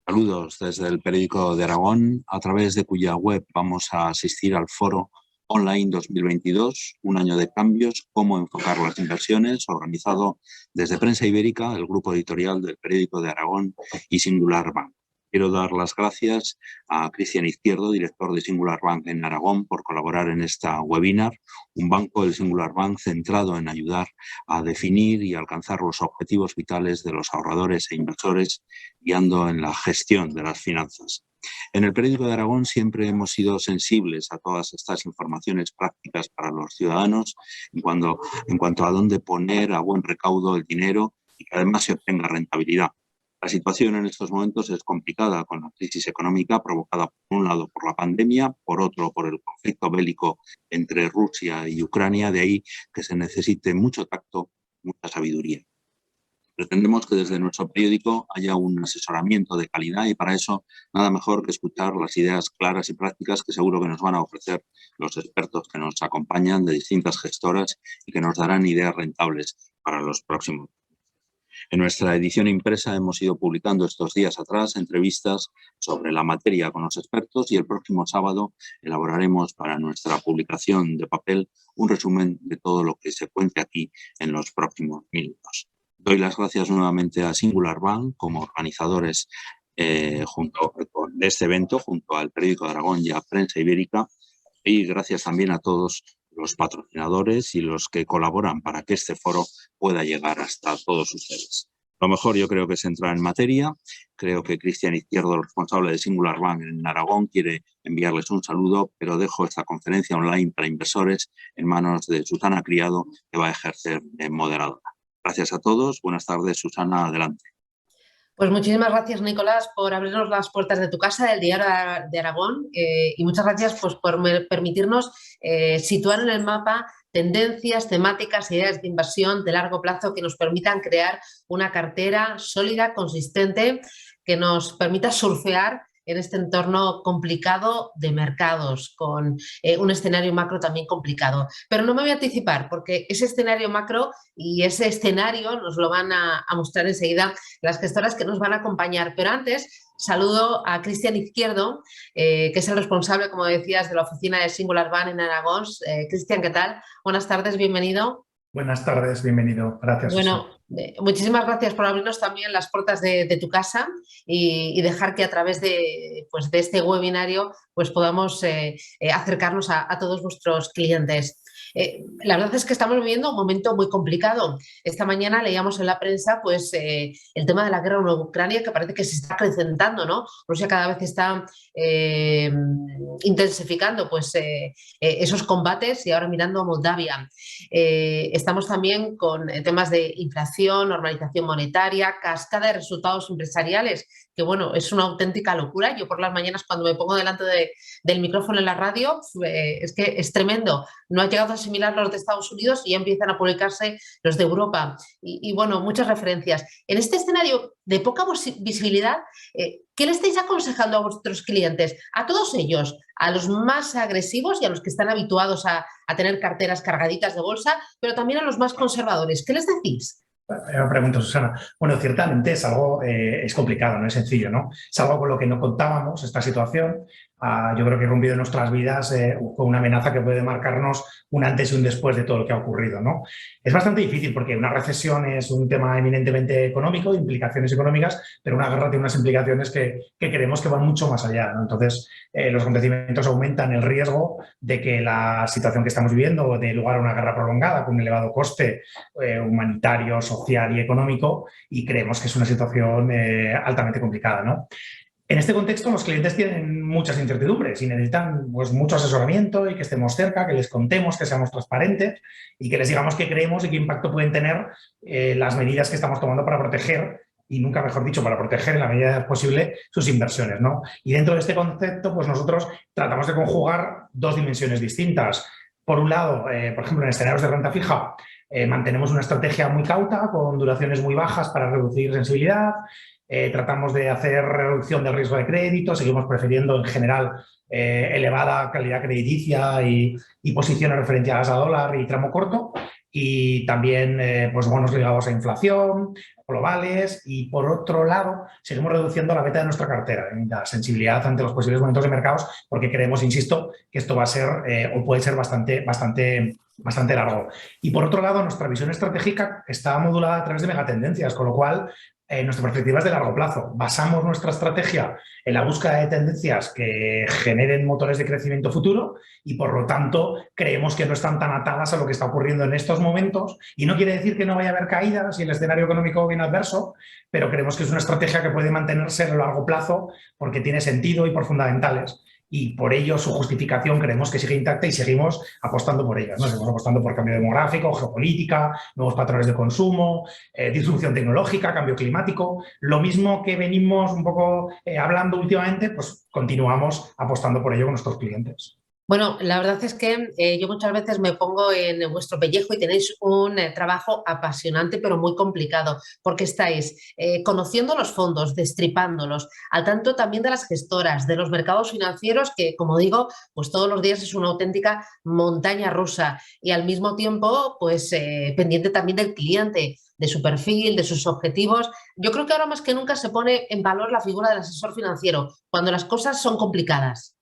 Saludos desde el Periódico de Aragón, a través de cuya web vamos a asistir al Foro Online 2022, un año de cambios, cómo enfocar las inversiones, organizado desde Prensa Ibérica, el grupo editorial del Periódico de Aragón y Singular Bank. Quiero dar las gracias a Cristian Izquierdo, director de Singular Bank en Aragón, por colaborar en esta webinar, un banco, el Singular Bank, centrado en ayudar a definir y alcanzar los objetivos vitales de los ahorradores e inversores, guiando en la gestión de las finanzas. En el Periódico de Aragón siempre hemos sido sensibles a todas estas informaciones prácticas para los ciudadanos en cuanto a dónde poner a buen recaudo el dinero y que además se obtenga rentabilidad. La situación en estos momentos es complicada con la crisis económica provocada por un lado por la pandemia, por otro por el conflicto bélico entre Rusia y Ucrania, de ahí que se necesite mucho tacto, mucha sabiduría. Pretendemos que desde nuestro periódico haya un asesoramiento de calidad y para eso nada mejor que escuchar las ideas claras y prácticas que seguro que nos van a ofrecer los expertos que nos acompañan de distintas gestoras y que nos darán ideas rentables para los próximos. En nuestra edición impresa hemos ido publicando estos días atrás entrevistas sobre la materia con los expertos y el próximo sábado elaboraremos para nuestra publicación de papel un resumen de todo lo que se cuente aquí en los próximos minutos. Doy las gracias nuevamente a Singular Bank como organizadores de este evento, junto al Periódico de Aragón y a Prensa Ibérica, y gracias también a todos los patrocinadores y los que colaboran para que este foro pueda llegar hasta todos ustedes. Lo mejor yo creo que es entrar en materia. Creo que Cristian Izquierdo, el responsable de Singular Bank en Aragón, quiere enviarles un saludo, pero dejo esta conferencia online para inversores en manos de Susana Criado, que va a ejercer de moderadora. Gracias a todos. Buenas tardes, Susana, adelante. Pues muchísimas gracias, Nicolás, por abrirnos las puertas de tu casa, del Diario de Aragón, y muchas gracias pues, por permitirnos situar en el mapa tendencias, temáticas, ideas de inversión de largo plazo que nos permitan crear una cartera sólida, consistente, que nos permita surfear en este entorno complicado de mercados, con un escenario macro también complicado. Pero no me voy a anticipar, porque ese escenario macro y ese escenario nos lo van a mostrar enseguida las gestoras que nos van a acompañar. Pero antes saludo a Cristian Izquierdo, que es el responsable, como decías, de la oficina de Singular Bank en Aragón. Cristian, ¿qué tal? Buenas tardes, bienvenido. Buenas tardes, bienvenido. Gracias. Bueno, muchísimas gracias por abrirnos también las puertas de tu casa y dejar que a través de este webinario pues podamos acercarnos a todos vuestros clientes. La verdad es que estamos viviendo un momento muy complicado. Esta mañana leíamos en la prensa pues, el tema de la guerra en Ucrania, que parece que se está acrecentando, ¿no? Rusia cada vez está intensificando pues, esos combates y ahora mirando a Moldavia. Estamos también con temas de inflación, normalización monetaria, cascada de resultados empresariales, que bueno, es una auténtica locura. Yo por las mañanas cuando me pongo delante del micrófono en la radio, es que es tremendo. No ha llegado a asimilar los de Estados Unidos y ya empiezan a publicarse los de Europa. Y bueno, muchas referencias. En este escenario de poca visibilidad, ¿qué le estáis aconsejando a vuestros clientes? A todos ellos, a los más agresivos y a los que están habituados a tener carteras cargaditas de bolsa, pero también a los más conservadores. ¿Qué les decís? Me pregunto, Susana. Bueno, ciertamente es algo, es complicado, no es sencillo, ¿no? Es algo con lo que no contábamos, esta situación. Yo creo que ha rompido nuestras vidas con una amenaza que puede marcarnos un antes y un después de todo lo que ha ocurrido, ¿no? Es bastante difícil porque una recesión es un tema eminentemente económico, implicaciones económicas, pero una guerra tiene unas implicaciones que creemos que van mucho más allá, ¿no? Entonces, los acontecimientos aumentan el riesgo de que la situación que estamos viviendo dé lugar a una guerra prolongada con un elevado coste humanitario, social y económico, y creemos que es una situación altamente complicada, ¿no? En este contexto, los clientes tienen muchas incertidumbres y necesitan pues, mucho asesoramiento y que estemos cerca, que les contemos, que seamos transparentes y que les digamos qué creemos y qué impacto pueden tener las medidas que estamos tomando para proteger, y nunca mejor dicho, para proteger en la medida posible sus inversiones, ¿no? Y dentro de este concepto, pues nosotros tratamos de conjugar dos dimensiones distintas. Por un lado, por ejemplo, en escenarios de renta fija, mantenemos una estrategia muy cauta, con duraciones muy bajas para reducir sensibilidad. Tratamos de hacer reducción del riesgo de crédito, seguimos prefiriendo en general elevada calidad crediticia y posiciones referenciadas a dólar y tramo corto. y también pues bonos ligados a inflación, globales, y por otro lado seguimos reduciendo la beta de nuestra cartera, la sensibilidad ante los posibles momentos de mercados, porque creemos, insisto, que esto va a ser o puede ser bastante largo. Y por otro lado, nuestra visión estratégica está modulada a través de megatendencias, con lo cual nuestra perspectiva es de largo plazo. Basamos nuestra estrategia en la búsqueda de tendencias que generen motores de crecimiento futuro y, por lo tanto, creemos que no están tan atadas a lo que está ocurriendo en estos momentos. Y no quiere decir que no vaya a haber caídas y el escenario económico viene adverso, pero creemos que es una estrategia que puede mantenerse a largo plazo porque tiene sentido y por fundamentales. Y por ello su justificación creemos que sigue intacta y seguimos apostando por ella, ¿no? Seguimos apostando por cambio demográfico, geopolítica, nuevos patrones de consumo, disrupción tecnológica, cambio climático. Lo mismo que venimos un poco hablando últimamente, pues continuamos apostando por ello con nuestros clientes. Bueno, la verdad es que yo muchas veces me pongo en vuestro pellejo y tenéis un trabajo apasionante pero muy complicado, porque estáis conociendo los fondos, destripándolos, al tanto también de las gestoras, de los mercados financieros, que, como digo, pues todos los días es una auténtica montaña rusa, y al mismo tiempo pues pendiente también del cliente, de su perfil, de sus objetivos. Yo creo que ahora más que nunca se pone en valor la figura del asesor financiero cuando las cosas son complicadas.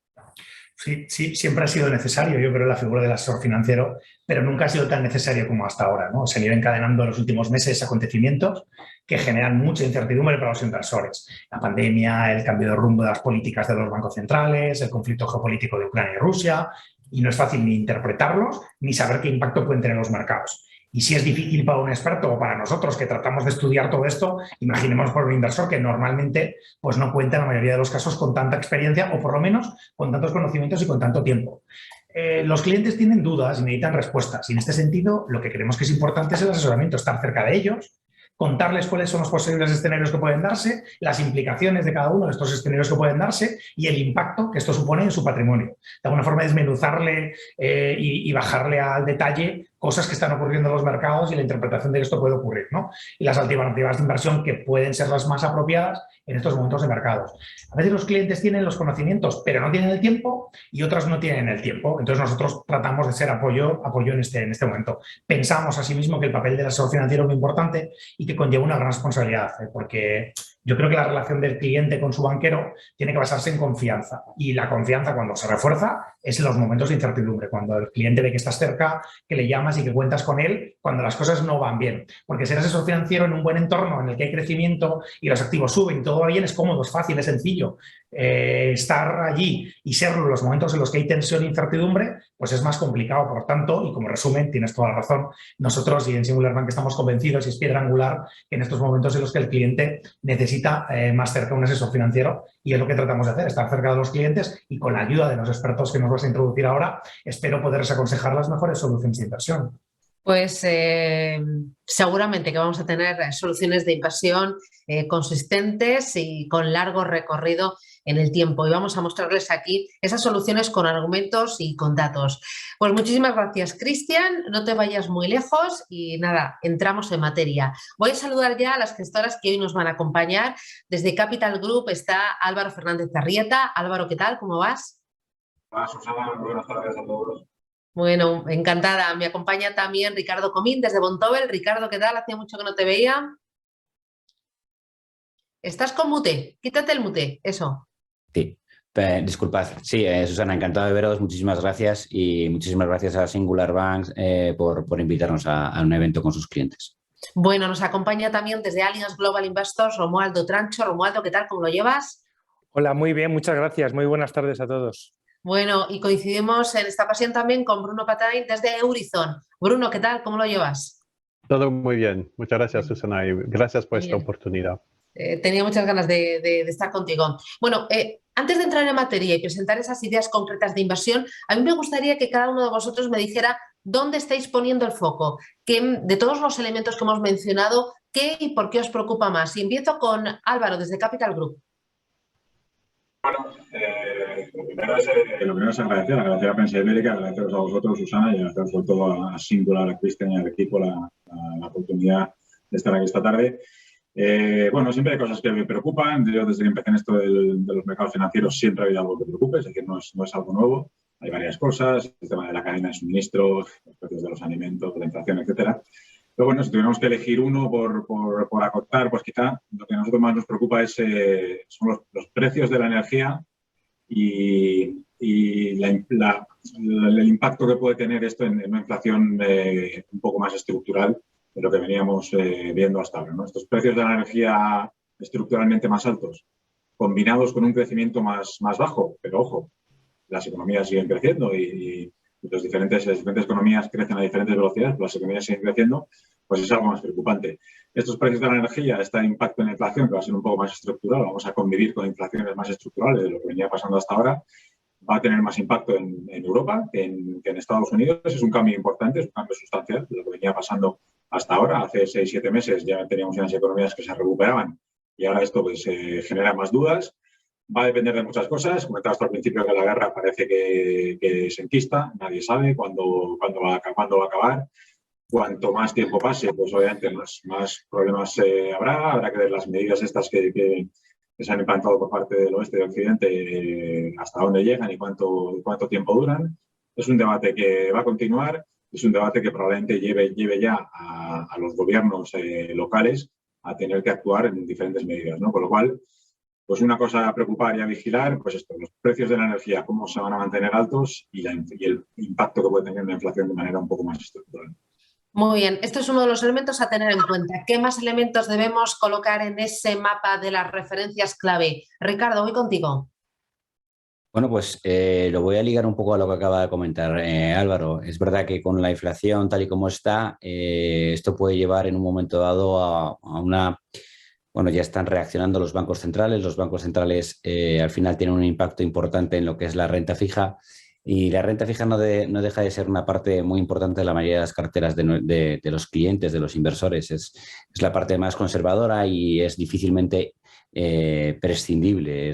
Sí, siempre ha sido necesario, yo creo, la figura del asesor financiero, pero nunca ha sido tan necesario como hasta ahora, ¿no? Se han ido encadenando en los últimos meses acontecimientos que generan mucha incertidumbre para los inversores. La pandemia, el cambio de rumbo de las políticas de los bancos centrales, el conflicto geopolítico de Ucrania y Rusia, y no es fácil ni interpretarlos ni saber qué impacto pueden tener en los mercados. Y si es difícil para un experto o para nosotros que tratamos de estudiar todo esto, imaginemos por un inversor que normalmente pues no cuenta en la mayoría de los casos con tanta experiencia o por lo menos con tantos conocimientos y con tanto tiempo. Los clientes tienen dudas y necesitan respuestas, y en este sentido lo que creemos que es importante es el asesoramiento, estar cerca de ellos, contarles cuáles son los posibles escenarios que pueden darse, las implicaciones de cada uno de estos escenarios que pueden darse y el impacto que esto supone en su patrimonio. De alguna forma desmenuzarle y bajarle al detalle cosas que están ocurriendo en los mercados y la interpretación de que esto puede ocurrir, ¿no? Y las alternativas de inversión que pueden ser las más apropiadas en estos momentos de mercados. A veces los clientes tienen los conocimientos, pero no tienen el tiempo, y otros no tienen el tiempo. Entonces nosotros tratamos de ser apoyo en este momento. Pensamos asimismo que el papel del asesor financiero es muy importante y que conlleva una gran responsabilidad, porque yo creo que la relación del cliente con su banquero tiene que basarse en confianza, y la confianza, cuando se refuerza, es en los momentos de incertidumbre, cuando el cliente ve que estás cerca, que le llamas y que cuentas con él cuando las cosas no van bien. Porque ser asesor financiero en un buen entorno en el que hay crecimiento y los activos suben y todo va bien es cómodo, es fácil, es sencillo. Estar allí y serlo en los momentos en los que hay tensión e incertidumbre, pues es más complicado. Por tanto, y como resumen, tienes toda la razón, nosotros y en Singular Bank estamos convencidos, y es piedra angular, que en estos momentos en los que el cliente necesita más cerca un asesor financiero, y es lo que tratamos de hacer, estar cerca de los clientes, y con la ayuda de los expertos que nos vas a introducir ahora, espero poderles aconsejar las mejores soluciones de inversión. Pues seguramente que vamos a tener soluciones de inversión consistentes y con largo recorrido en el tiempo, y vamos a mostrarles aquí esas soluciones con argumentos y con datos. Pues muchísimas gracias, Cristian, no te vayas muy lejos y nada, entramos en materia. Voy a saludar ya a las gestoras que hoy nos van a acompañar. Desde Capital Group está Álvaro Fernández Arrieta. Álvaro, ¿qué tal? ¿Cómo vas? Hola, Susana, buenas tardes a todos. Bueno, encantada. Me acompaña también Ricardo Comín desde Vontobel. Ricardo, ¿qué tal? Hacía mucho que no te veía. Estás con mute. Quítate el mute. Eso. Sí, disculpad. Sí, Susana, encantado de veros. Muchísimas gracias, y muchísimas gracias a Singular Bank por invitarnos a un evento con sus clientes. Bueno, nos acompaña también desde Allianz Global Investors Romualdo Trancho. Romualdo, ¿qué tal? ¿Cómo lo llevas? Hola, muy bien, muchas gracias. Muy buenas tardes a todos. Bueno, y coincidimos en esta ocasión también con Bruno Patain desde Eurizon. Bruno, ¿qué tal? ¿Cómo lo llevas? Todo muy bien. Muchas gracias, Susana, y gracias por esta oportunidad. Tenía muchas ganas de estar contigo. Bueno, antes de entrar en materia y presentar esas ideas concretas de inversión, a mí me gustaría que cada uno de vosotros me dijera dónde estáis poniendo el foco, que de todos los elementos que hemos mencionado, ¿qué y por qué os preocupa más? Y empiezo con Álvaro, desde Capital Group. Bueno, lo primero es agradecer a Prensa Ibérica, agradeceros a vosotros, Susana, y agradecer sobre todo a Singular, a Cristian y al equipo la oportunidad de estar aquí esta tarde. Bueno, siempre hay cosas que me preocupan. Yo, desde que empecé en esto de los mercados financieros, siempre ha habido algo que preocupe, es decir, no es algo nuevo. Hay varias cosas, el tema de la cadena de suministro, los precios precios de los alimentos, de la inflación, etcétera. Pero bueno, si tuviéramos que elegir uno por acotar, pues quizá lo que a nosotros más nos preocupa son los precios de la energía y el impacto que puede tener esto en una inflación un poco más estructural de lo que veníamos viendo hasta ahora, ¿no? Estos precios de la energía estructuralmente más altos, combinados con un crecimiento más bajo, pero ojo, las economías siguen creciendo y las diferentes economías crecen a diferentes velocidades, pero las economías siguen creciendo, pues es algo más preocupante. Estos precios de la energía, este impacto en la inflación, que va a ser un poco más estructural, vamos a convivir con inflaciones más estructurales de lo que venía pasando hasta ahora, va a tener más impacto en Europa que en Estados Unidos. Es un cambio importante, es un cambio sustancial de lo que venía pasando hasta ahora. Hace 6-7 meses ya teníamos unas economías que se recuperaban y ahora esto pues genera más dudas. Va a depender de muchas cosas. Comentaba hasta al principio que la guerra parece que se enquista, nadie sabe cuándo va a acabar. Cuanto más tiempo pase, pues obviamente más problemas habrá que ver las medidas estas que se han implantado por parte del oeste y del occidente, hasta dónde llegan y cuánto tiempo duran. Es un debate que va a continuar, es un debate que probablemente lleve ya a los gobiernos locales a tener que actuar en diferentes medidas, ¿no? Con lo cual, pues una cosa a preocupar y a vigilar, pues esto, los precios de la energía, cómo se van a mantener altos y el impacto que puede tener la inflación de manera un poco más estructural. Muy bien, esto es uno de los elementos a tener en cuenta. ¿Qué más elementos debemos colocar en ese mapa de las referencias clave? Ricardo, voy contigo. Bueno, pues lo voy a ligar un poco a lo que acaba de comentar Álvaro. Es verdad que con la inflación tal y como está, esto puede llevar en un momento dado a una... Bueno, ya están reaccionando los bancos centrales. Los bancos centrales al final tienen un impacto importante en lo que es la renta fija. Y la renta fija no deja de ser una parte muy importante de la mayoría de las carteras de los clientes, de los inversores. Es la parte más conservadora y es difícilmente prescindible.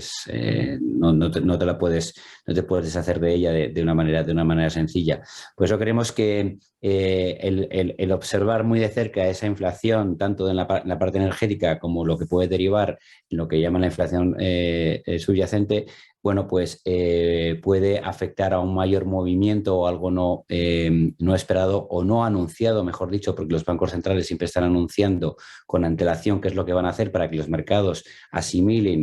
No te puedes deshacer de ella de una manera sencilla. Por eso creemos que el observar muy de cerca esa inflación, tanto en la parte energética como lo que puede derivar en lo que llaman la inflación subyacente, bueno, pues puede afectar a un mayor movimiento o algo no esperado o no anunciado, mejor dicho, porque los bancos centrales siempre están anunciando con antelación qué es lo que van a hacer para que los mercados asimilen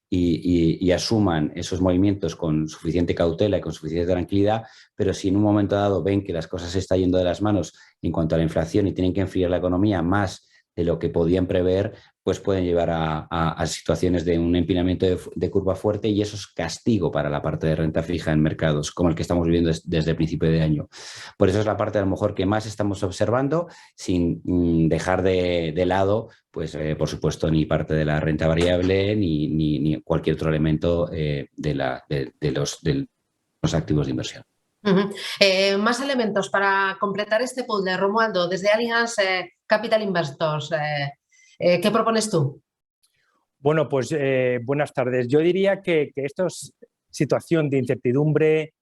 y asuman esos movimientos con suficiente cautela y con suficiente tranquilidad, pero si en un momento dado ven que las cosas se están yendo de las manos en cuanto a la inflación y tienen que enfriar la economía más de lo que podían prever, pues pueden llevar a situaciones de un empinamiento de curva fuerte y eso es castigo para la parte de renta fija en mercados, como el que estamos viviendo desde el principio de año. Por eso es la parte a lo mejor que más estamos observando, sin dejar de lado, pues por supuesto, ni parte de la renta variable ni cualquier otro elemento de los activos de inversión. Más elementos para completar este pool de Romualdo, desde Allianz Capital Investors. ¿Qué propones tú? Bueno, pues buenas tardes. Yo diría que esta situación de incertidumbre,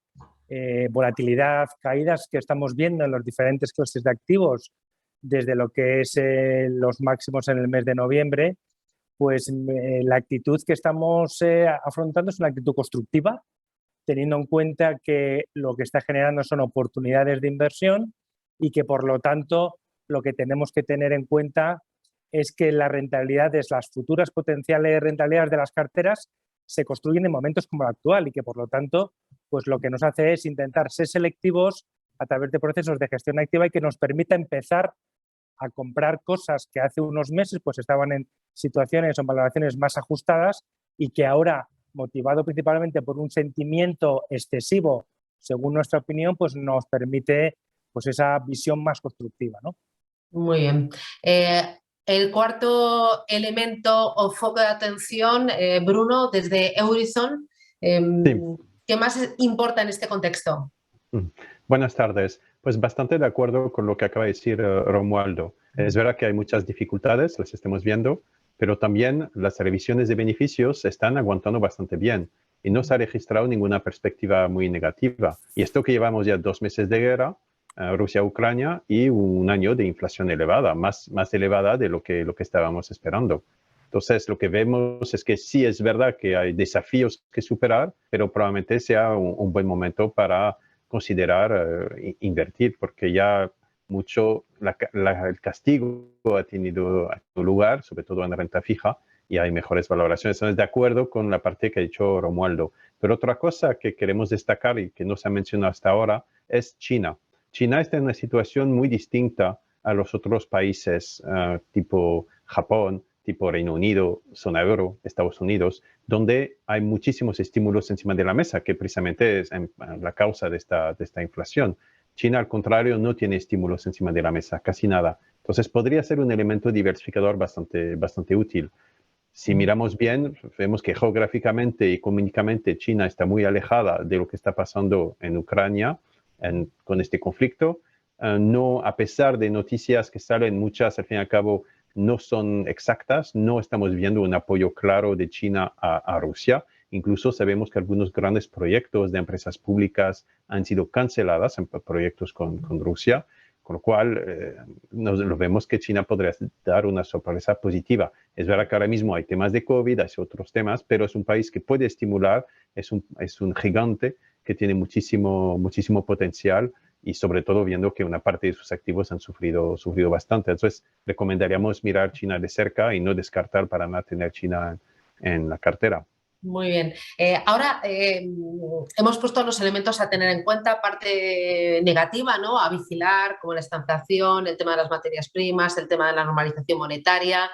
volatilidad, caídas que estamos viendo en los diferentes clases de activos desde lo que es los máximos en el mes de noviembre, pues la actitud que estamos afrontando es una actitud constructiva, teniendo en cuenta que lo que está generando son oportunidades de inversión y que, por lo tanto, lo que tenemos que tener en cuenta es que las rentabilidades, las futuras potenciales rentabilidades de las carteras se construyen en momentos como el actual y que, por lo tanto, pues lo que nos hace es intentar ser selectivos a través de procesos de gestión activa y que nos permita empezar a comprar cosas que hace unos meses pues estaban en situaciones o valoraciones más ajustadas y que ahora, motivado principalmente por un sentimiento excesivo, según nuestra opinión, pues nos permite pues esa visión más constructiva, ¿no? Muy bien. El cuarto elemento o foco de atención, Bruno, desde Eurizon, Sí. ¿qué más importa en este contexto? Buenas tardes. Pues bastante de acuerdo con lo que acaba de decir Romualdo. Es verdad que hay muchas dificultades, las estamos viendo, pero también las revisiones de beneficios están aguantando bastante bien y no se ha registrado ninguna perspectiva muy negativa. Y esto que llevamos ya 2 meses de guerra, Rusia-Ucrania, y un año de inflación elevada, más elevada de lo que estábamos esperando. Entonces, lo que vemos es que sí es verdad que hay desafíos que superar, pero probablemente sea un buen momento para considerar invertir, porque ya mucho el castigo ha tenido lugar, sobre todo en renta fija, y hay mejores valoraciones. Estamos de acuerdo con la parte que ha dicho Romualdo. Pero otra cosa que queremos destacar y que no se ha mencionado hasta ahora es China. China está en una situación muy distinta a los otros países tipo Japón, tipo Reino Unido, zona euro, Estados Unidos, donde hay muchísimos estímulos encima de la mesa, que precisamente es la causa de esta inflación. China, al contrario, no tiene estímulos encima de la mesa, casi nada. Entonces, podría ser un elemento diversificador bastante útil. Si miramos bien, vemos que geográficamente y económicamente China está muy alejada de lo que está pasando en Ucrania con este conflicto. No, a pesar de noticias que salen, muchas al fin y al cabo no son exactas, no estamos viendo un apoyo claro de China a Rusia. Incluso sabemos que algunos grandes proyectos de empresas públicas han sido cancelados, proyectos con Rusia, con lo cual lo vemos que China podría dar una sorpresa positiva. Es verdad que ahora mismo hay temas de COVID, hay otros temas, pero es un país que puede estimular, es un gigante que tiene muchísimo potencial y sobre todo viendo que una parte de sus activos han sufrido bastante. Entonces, recomendaríamos mirar China de cerca y no descartar para nada tener China en la cartera. Muy bien. Ahora hemos puesto los elementos a tener en cuenta, parte negativa, ¿no?, a vigilar, como la estanflación, el tema de las materias primas, el tema de la normalización monetaria,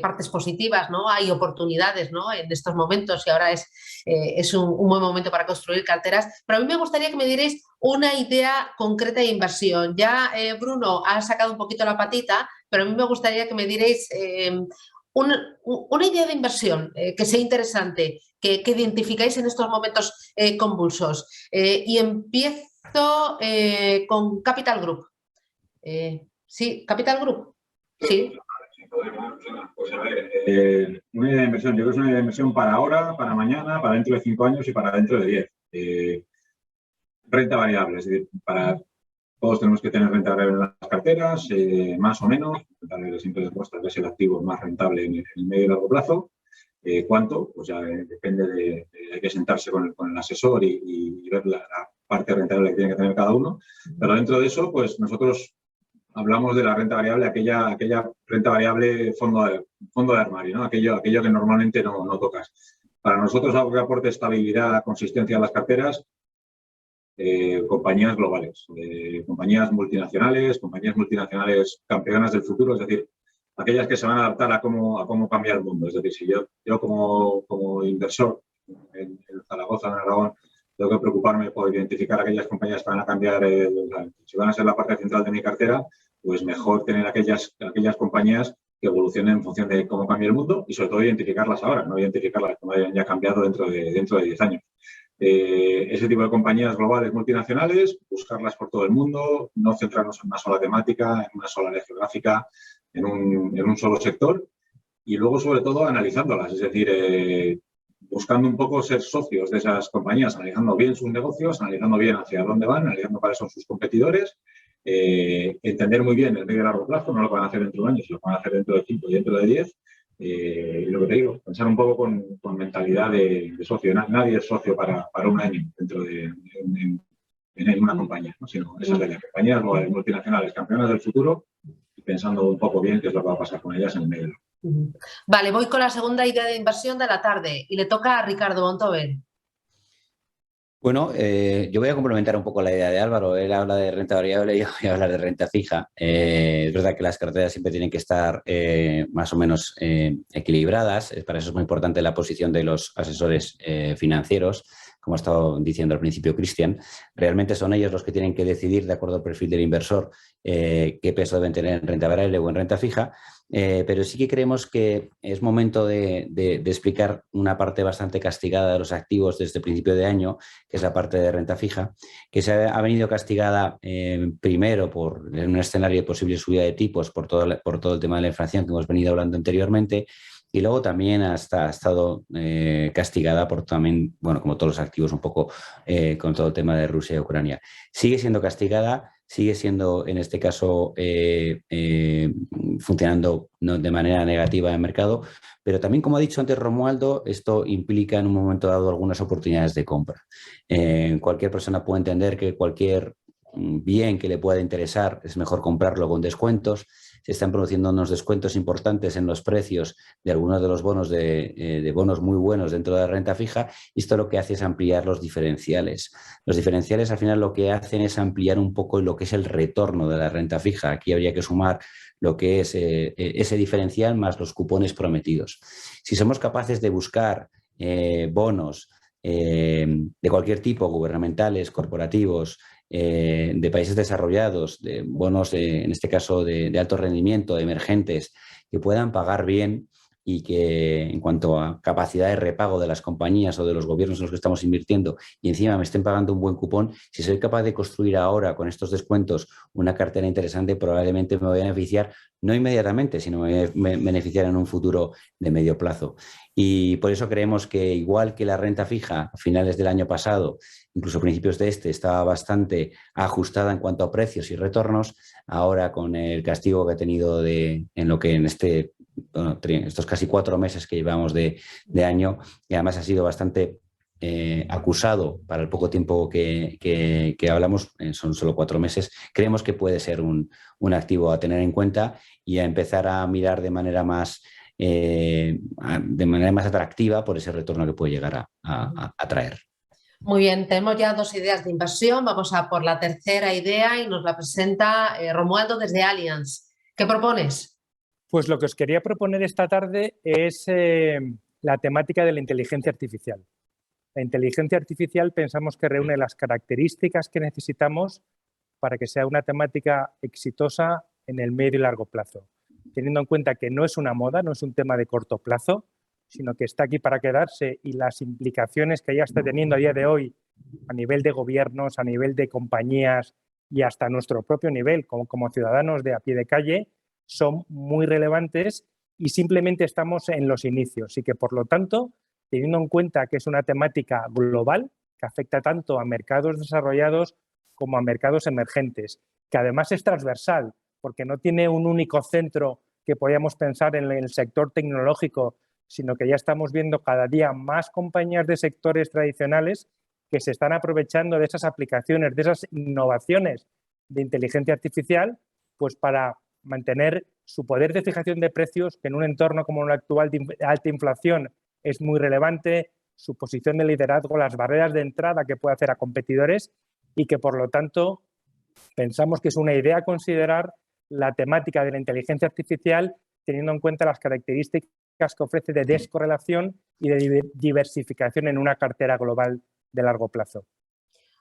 partes positivas, ¿no? Hay oportunidades, ¿no?, en estos momentos y ahora es un buen momento para construir carteras. Pero a mí me gustaría que me dierais una idea concreta de inversión. Ya Bruno ha sacado un poquito la patita, pero a mí me gustaría que me dierais una idea de inversión que sea interesante, que identificáis en estos momentos convulsos. Y empiezo con Capital Group. Sí, Capital Group. Sí. Pues a ver, una idea de inversión. Yo creo que es una idea de inversión para ahora, para mañana, para dentro de 5 años y para dentro de 10. Renta variable, es decir, todos tenemos que tener renta variable en las carteras, más o menos. Renta variable siempre demuestra que es el activo más rentable en el medio y largo plazo. ¿Cuánto? Pues ya depende hay que sentarse con el asesor y ver la parte rentable que tiene que tener cada uno. Pero dentro de eso, pues nosotros hablamos de la renta variable, aquella renta variable fondo de armario, ¿no? Aquello que normalmente no tocas. Para nosotros algo que aporte estabilidad, consistencia a las carteras, compañías globales, compañías multinacionales campeonas del futuro, es decir, aquellas que se van a adaptar a cómo cambia el mundo. Es decir, si yo como inversor en Zaragoza, en Aragón, tengo que preocuparme por identificar aquellas compañías que van a cambiar, si van a ser la parte central de mi cartera, pues mejor tener aquellas compañías que evolucionen en función de cómo cambia el mundo y sobre todo identificarlas ahora, no identificarlas como hayan ya cambiado dentro de 10 años. Ese tipo de compañías globales multinacionales, buscarlas por todo el mundo, no centrarnos en una sola temática, en una sola área geográfica, en un solo sector y luego sobre todo analizándolas, es decir, buscando un poco ser socios de esas compañías, analizando bien sus negocios, analizando bien hacia dónde van, analizando cuáles son sus competidores, entender muy bien el medio y largo plazo, no lo van a hacer dentro de un año, sino lo van a hacer dentro de 5 y dentro de 10. Y lo que te digo, pensar un poco con mentalidad de socio. Nadie es socio para un año dentro de una compañía, ¿no? Sino esas de las compañías multinacionales, campeonas del futuro, y pensando un poco bien qué es lo que va a pasar con ellas en el medio. Vale, voy con la segunda idea de inversión de la tarde y le toca a Ricardo Bontobel. Bueno, yo voy a complementar un poco la idea de Álvaro. Él habla de renta variable y yo voy a hablar de renta fija. Es verdad que las carteras siempre tienen que estar más o menos equilibradas. Para eso es muy importante la posición de los asesores financieros. Como ha estado diciendo al principio Cristian, realmente son ellos los que tienen que decidir, de acuerdo al perfil del inversor, qué peso deben tener en renta variable o en renta fija. Pero sí que creemos que es momento de explicar una parte bastante castigada de los activos desde el principio de año, que es la parte de renta fija, que se ha venido castigada primero por un escenario de posible subida de tipos por todo el tema de la inflación que hemos venido hablando anteriormente. Y luego también ha estado castigada por también, bueno, como todos los activos un poco con todo el tema de Rusia y Ucrania. Sigue siendo castigada, sigue siendo, en este caso, funcionando de manera negativa en el mercado, pero también, como ha dicho antes Romualdo, esto implica en un momento dado algunas oportunidades de compra. Cualquier persona puede entender que cualquier bien que le pueda interesar es mejor comprarlo con descuentos. Se están produciendo unos descuentos importantes en los precios de algunos de los bonos de bonos muy buenos dentro de la renta fija, y esto lo que hace es ampliar los diferenciales. Los diferenciales al final lo que hacen es ampliar un poco lo que es el retorno de la renta fija. Aquí habría que sumar lo que es ese diferencial más los cupones prometidos. Si somos capaces de buscar bonos de cualquier tipo, gubernamentales, corporativos, de países desarrollados, de bonos, en este caso, de alto rendimiento, emergentes, que puedan pagar bien y que en cuanto a capacidad de repago de las compañías o de los gobiernos en los que estamos invirtiendo y encima me estén pagando un buen cupón, si soy capaz de construir ahora con estos descuentos una cartera interesante, probablemente me voy a beneficiar, no inmediatamente, sino me beneficiar en un futuro de medio plazo. Y por eso creemos que, igual que la renta fija a finales del año pasado, incluso a principios de estaba bastante ajustada en cuanto a precios y retornos, ahora con el castigo que ha tenido en lo que en estos casi 4 meses que llevamos de año, y además ha sido bastante acusado para el poco tiempo que hablamos, son solo 4 meses, creemos que puede ser un activo a tener en cuenta y a empezar a mirar de manera más atractiva por ese retorno que puede llegar a traer. Muy bien, tenemos ya 2 ideas de inversión. Vamos a por la tercera idea y nos la presenta Romualdo desde Allianz. ¿Qué propones? Pues lo que os quería proponer esta tarde es la temática de la inteligencia artificial. La inteligencia artificial pensamos que reúne las características que necesitamos para que sea una temática exitosa en el medio y largo plazo, teniendo en cuenta que no es una moda, no es un tema de corto plazo, sino que está aquí para quedarse, y las implicaciones que ya está teniendo a día de hoy a nivel de gobiernos, a nivel de compañías y hasta nuestro propio nivel como ciudadanos de a pie de calle son muy relevantes, y simplemente estamos en los inicios. Y que, por lo tanto, teniendo en cuenta que es una temática global que afecta tanto a mercados desarrollados como a mercados emergentes, que además es transversal, porque no tiene un único centro que podamos pensar en el sector tecnológico, sino que ya estamos viendo cada día más compañías de sectores tradicionales que se están aprovechando de esas aplicaciones, de esas innovaciones de inteligencia artificial, pues para mantener su poder de fijación de precios, que en un entorno como el actual de alta inflación es muy relevante, su posición de liderazgo, las barreras de entrada que puede hacer a competidores, y que, por lo tanto, pensamos que es una idea a considerar la temática de la inteligencia artificial, teniendo en cuenta las características que ofrece de descorrelación y de diversificación en una cartera global de largo plazo.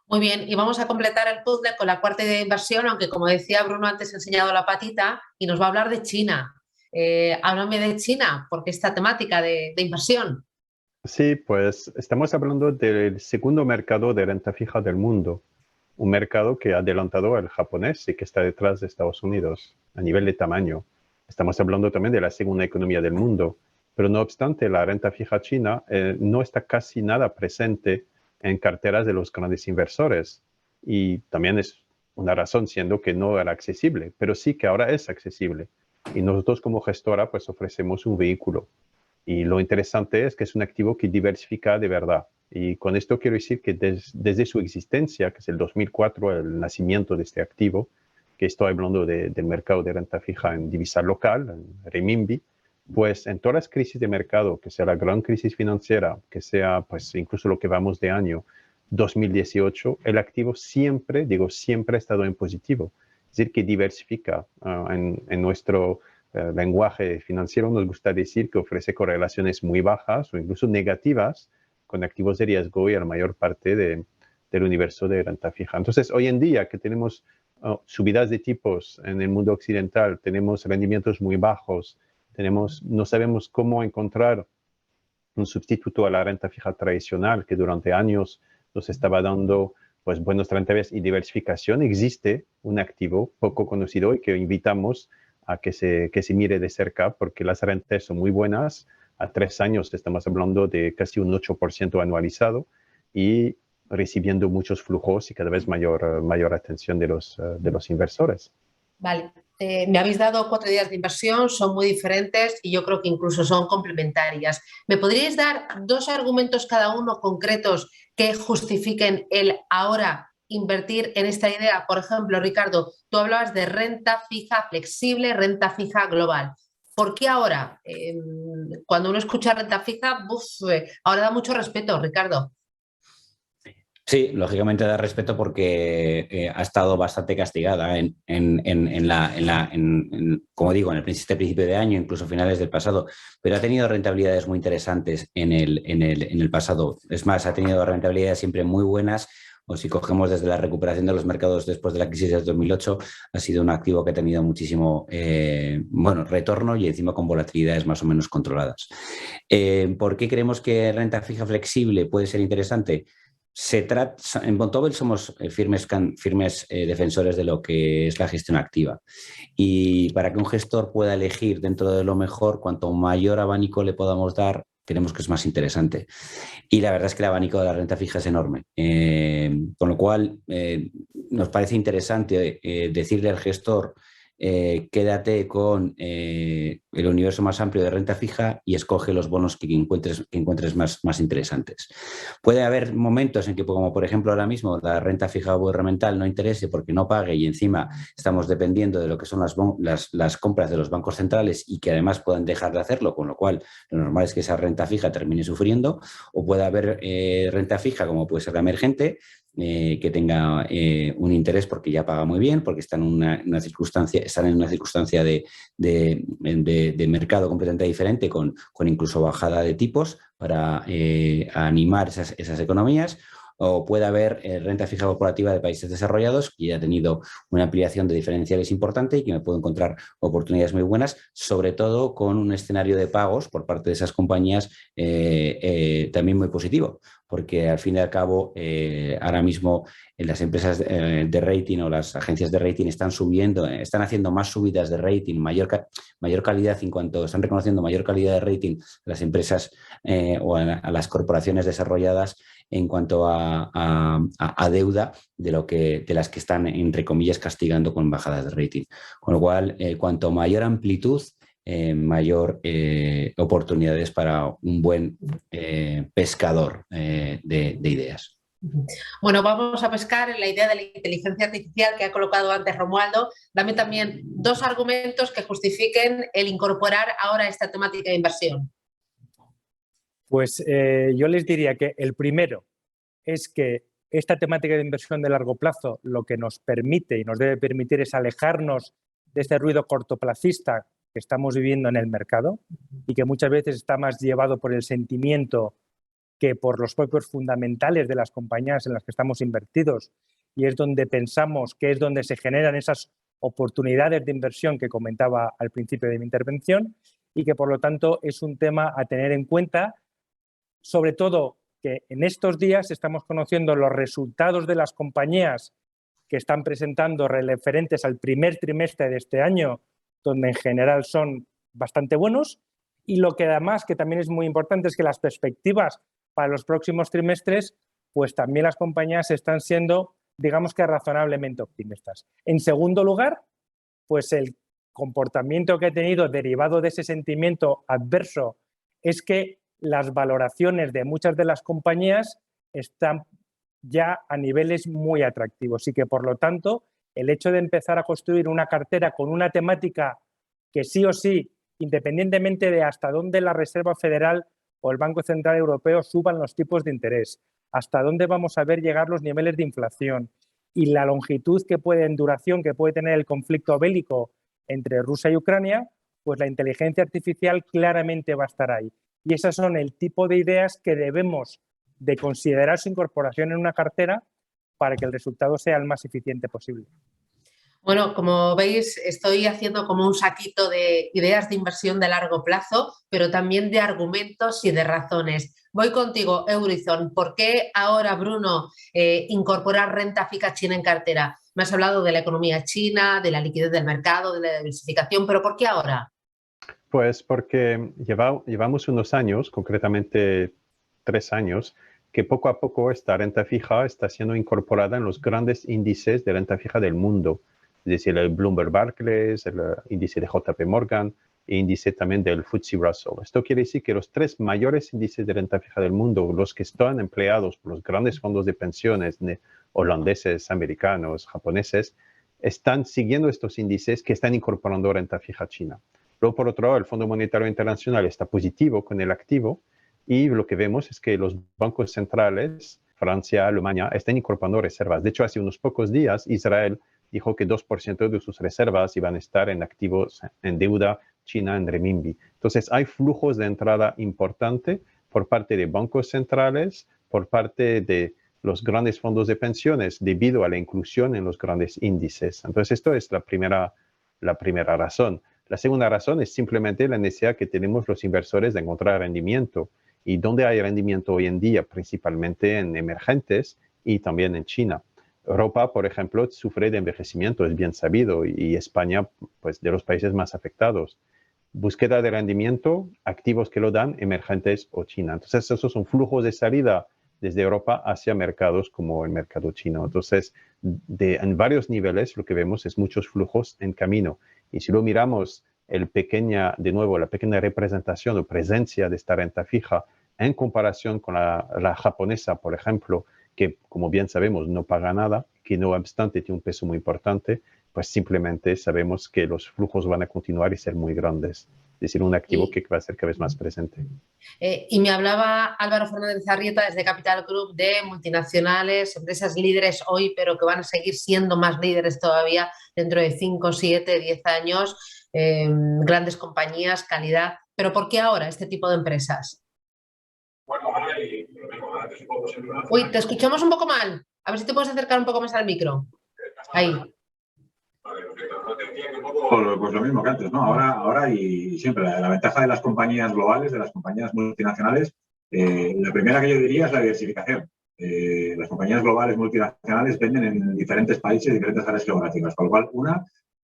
Muy bien, y vamos a completar el puzzle con la cuarta idea de inversión, aunque, como decía Bruno, antes ha enseñado la patita y nos va a hablar de China. Háblame de China, porque esta temática de inversión. Sí, pues estamos hablando del segundo mercado de renta fija del mundo, un mercado que ha adelantado al japonés y que está detrás de Estados Unidos a nivel de tamaño. Estamos hablando también de la segunda economía del mundo, pero no obstante, la renta fija china no está casi nada presente en carteras de los grandes inversores, y también es una razón siendo que no era accesible, pero sí que ahora es accesible, y nosotros como gestora pues ofrecemos un vehículo. Y lo interesante es que es un activo que diversifica de verdad. Y con esto quiero decir que desde su existencia, que es el 2004, el nacimiento de este activo, que estoy hablando del mercado de renta fija en divisa local, en renminbi, pues en todas las crisis de mercado, que sea la gran crisis financiera, que sea pues incluso lo que vamos de año 2018, el activo siempre, digo siempre, ha estado en positivo. Es decir, que diversifica. En nuestro lenguaje financiero nos gusta decir que ofrece correlaciones muy bajas o incluso negativas con activos de riesgo y a la mayor parte del universo de renta fija. Entonces, hoy en día que tenemos subidas de tipos en el mundo occidental, tenemos rendimientos muy bajos, no sabemos cómo encontrar un sustituto a la renta fija tradicional que durante años nos estaba dando pues buenos rentas y diversificación. Existe un activo poco conocido y que invitamos a que se mire de cerca, porque las rentas son muy buenas. A 3 años estamos hablando de casi un 8% anualizado, y recibiendo muchos flujos y cada vez mayor atención de los inversores. Vale. Me habéis dado 4 ideas de inversión, son muy diferentes y yo creo que incluso son complementarias. ¿Me podríais dar 2 argumentos cada uno concretos que justifiquen el ahora invertir en esta idea? Por ejemplo, Ricardo, tú hablabas de renta fija flexible, renta fija global. ¿Por qué ahora? Cuando uno escucha renta fija, ahora da mucho respeto, Ricardo. Sí, lógicamente da respeto porque ha estado bastante castigada como digo, en el principio de año, incluso finales del pasado, pero ha tenido rentabilidades muy interesantes en el pasado. Es más, ha tenido rentabilidades siempre muy buenas, o si cogemos desde la recuperación de los mercados después de la crisis del 2008, ha sido un activo que ha tenido muchísimo retorno y encima con volatilidades más o menos controladas. ¿Por qué creemos que renta fija flexible puede ser interesante? En Vontobel somos firmes defensores de lo que es la gestión activa, y para que un gestor pueda elegir dentro de lo mejor, cuanto mayor abanico le podamos dar, creemos que es más interesante. Y la verdad es que el abanico de la renta fija es enorme, con lo cual nos parece interesante decirle al gestor: quédate con el universo más amplio de renta fija y escoge los bonos que encuentres más interesantes. Puede haber momentos en que, como por ejemplo ahora mismo, la renta fija gubernamental no interese porque no pague y encima estamos dependiendo de lo que son las compras de los bancos centrales y que además puedan dejar de hacerlo, con lo cual lo normal es que esa renta fija termine sufriendo. O puede haber renta fija, como puede ser la emergente, que tenga un interés porque ya paga muy bien, porque están en una circunstancia de mercado completamente diferente, con incluso bajada de tipos para animar esas economías. O puede haber renta fija corporativa de países desarrollados, que ya ha tenido una ampliación de diferenciales importante y que me puedo encontrar oportunidades muy buenas, sobre todo con un escenario de pagos por parte de esas compañías también muy positivo, porque al fin y al cabo ahora mismo las empresas de rating o las agencias de rating están haciendo más subidas de rating, mayor calidad, en cuanto están reconociendo mayor calidad de rating a las empresas o a las corporaciones desarrolladas en cuanto a deuda de las que están, entre comillas, castigando con bajadas de rating. Con lo cual, cuanto mayor amplitud, mayor oportunidades para un buen pescador de ideas. Bueno, vamos a pescar en la idea de la inteligencia artificial que ha colocado antes Romualdo. Dame también 2 argumentos que justifiquen el incorporar ahora esta temática de inversión. Pues yo les diría que el primero es que esta temática de inversión de largo plazo lo que nos permite y nos debe permitir es alejarnos de este ruido cortoplacista que estamos viviendo en el mercado y que muchas veces está más llevado por el sentimiento que por los propios fundamentales de las compañías en las que estamos invertidos, y es donde pensamos que es donde se generan esas oportunidades de inversión que comentaba al principio de mi intervención, y que por lo tanto es un tema a tener en cuenta, sobre todo que en estos días estamos conociendo los resultados de las compañías que están presentando referentes al primer trimestre de este año, donde en general son bastante buenos, y lo que además, que también es muy importante, es que las perspectivas para los próximos trimestres, pues también las compañías están siendo, digamos que razonablemente optimistas. En segundo lugar, pues el comportamiento que ha tenido derivado de ese sentimiento adverso es que las valoraciones de muchas de las compañías están ya a niveles muy atractivos y que, por lo tanto, el hecho de empezar a construir una cartera con una temática que sí o sí, independientemente de hasta dónde la Reserva Federal o el Banco Central Europeo suban los tipos de interés, hasta dónde vamos a ver llegar los niveles de inflación y la longitud en duración que puede tener el conflicto bélico entre Rusia y Ucrania, pues la inteligencia artificial claramente va a estar ahí. Y esas son el tipo de ideas que debemos de considerar su incorporación en una cartera para que el resultado sea el más eficiente posible. Bueno, como veis, estoy haciendo como un saquito de ideas de inversión de largo plazo, pero también de argumentos y de razones. Voy contigo, Eurizon. ¿Por qué ahora, Bruno, incorporar renta fija china en cartera? Me has hablado de la economía china, de la liquidez del mercado, de la diversificación, pero ¿por qué ahora? Pues porque llevamos unos años, concretamente 3 años, que poco a poco esta renta fija está siendo incorporada en los grandes índices de renta fija del mundo, es decir, el Bloomberg Barclays, el índice de JP Morgan e índice también del FTSE Russell. Esto quiere decir que los 3 mayores índices de renta fija del mundo, los que están empleados por los grandes fondos de pensiones holandeses, americanos, japoneses, están siguiendo estos índices que están incorporando renta fija china. Luego, por otro lado, el Fondo Monetario Internacional está positivo con el activo y lo que vemos es que los bancos centrales, Francia, Alemania, están incorporando reservas. De hecho, hace unos pocos días, Israel dijo que 2% de sus reservas iban a estar en activos, en deuda china, en renminbi. Entonces, hay flujos de entrada importante por parte de bancos centrales, por parte de los grandes fondos de pensiones, debido a la inclusión en los grandes índices. Entonces, esto es la primera razón. La segunda razón es simplemente la necesidad que tenemos los inversores de encontrar rendimiento. ¿Y dónde hay rendimiento hoy en día? Principalmente en emergentes y también en China. Europa, por ejemplo, sufre de envejecimiento, es bien sabido, y España, pues, de los países más afectados. Búsqueda de rendimiento, activos que lo dan, emergentes o China. Entonces, esos son flujos de salida desde Europa hacia mercados como el mercado chino. Entonces, en varios niveles lo que vemos es muchos flujos en camino. Y si lo miramos, la pequeña representación o presencia de esta renta fija en comparación con la japonesa, por ejemplo, que como bien sabemos no paga nada, que no obstante tiene un peso muy importante, pues simplemente sabemos que los flujos van a continuar y ser muy grandes. Es decir, un activo que va a ser cada vez más presente. Y me hablaba Álvaro Fernández Arrieta desde Capital Group de multinacionales, empresas líderes hoy, pero que van a seguir siendo más líderes todavía dentro de 5, 7, 10 años, grandes compañías, calidad. ¿Pero por qué ahora este tipo de empresas? Uy, te escuchamos un poco mal. A ver si te puedes acercar un poco más al micro. Ahí. Pues lo mismo que antes, ¿no? Ahora y siempre. La ventaja de las compañías globales, de las compañías multinacionales, la primera que yo diría es la diversificación. Las compañías globales multinacionales venden en diferentes países, diferentes áreas geográficas, con lo cual,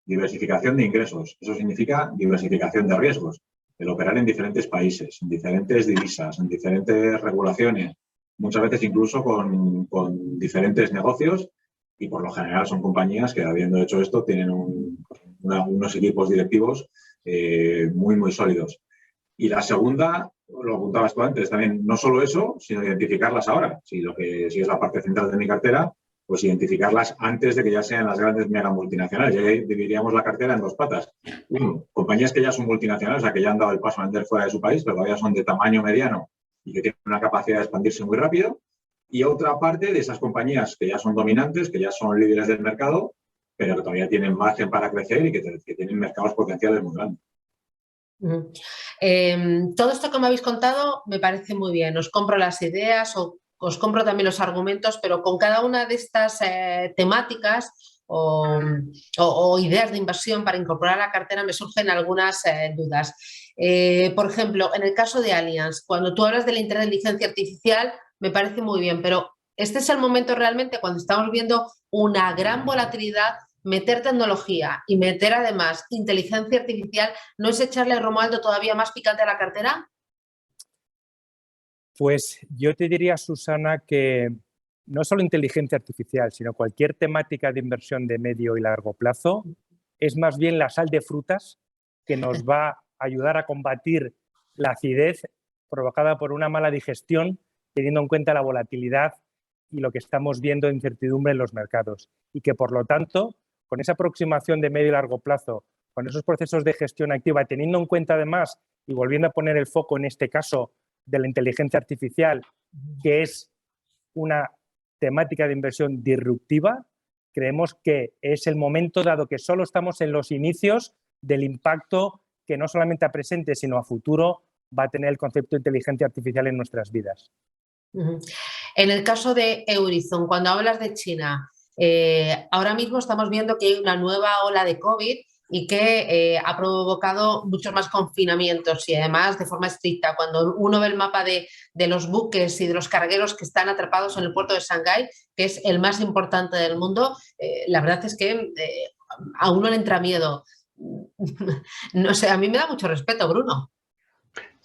diversificación de ingresos. Eso significa diversificación de riesgos. El operar en diferentes países, en diferentes divisas, en diferentes regulaciones, muchas veces incluso con diferentes negocios, y por lo general son compañías que, habiendo hecho esto, tienen unos equipos directivos muy, muy sólidos. Y la segunda, lo apuntabas tú antes, también no solo eso, sino identificarlas ahora. Si es la parte central de mi cartera, pues identificarlas antes de que ya sean las grandes mega multinacionales. Ya dividiríamos la cartera en 2 patas. Uno, compañías que ya son multinacionales, o sea, que ya han dado el paso a vender fuera de su país, pero todavía son de tamaño mediano y que tienen una capacidad de expandirse muy rápido. Y otra parte de esas compañías que ya son dominantes, que ya son líderes del mercado, pero que todavía tienen margen para crecer y que tienen mercados potenciales muy grandes. Todo esto que me habéis contado me parece muy bien. Os compro las ideas, os compro también los argumentos, pero con cada una de estas temáticas o ideas de inversión para incorporar a la cartera me surgen algunas dudas. Por ejemplo, en el caso de Allianz, cuando tú hablas de la inteligencia artificial, me parece muy bien, pero este es el momento realmente cuando estamos viendo una gran volatilidad. Meter tecnología y meter además inteligencia artificial, ¿no es echarle, Romualdo, todavía más picante a la cartera? Pues yo te diría, Susana, que no solo inteligencia artificial, sino cualquier temática de inversión de medio y largo plazo es más bien la sal de frutas que nos va a ayudar a combatir la acidez provocada por una mala digestión, teniendo en cuenta la volatilidad y lo que estamos viendo de incertidumbre en los mercados. Y que, por lo tanto, con esa aproximación de medio y largo plazo, con esos procesos de gestión activa, teniendo en cuenta además, y volviendo a poner el foco en este caso de la inteligencia artificial, que es una temática de inversión disruptiva, creemos que es el momento, dado que solo estamos en los inicios del impacto que no solamente a presente, sino a futuro va a tener el concepto de inteligencia artificial en nuestras vidas. En el caso de Eurizon, cuando hablas de China, ahora mismo estamos viendo que hay una nueva ola de COVID y que ha provocado muchos más confinamientos y además de forma estricta. Cuando uno ve el mapa de los buques y de los cargueros que están atrapados en el puerto de Shanghái, que es el más importante del mundo, la verdad es que a uno le entra miedo. No sé, a mí me da mucho respeto, Bruno.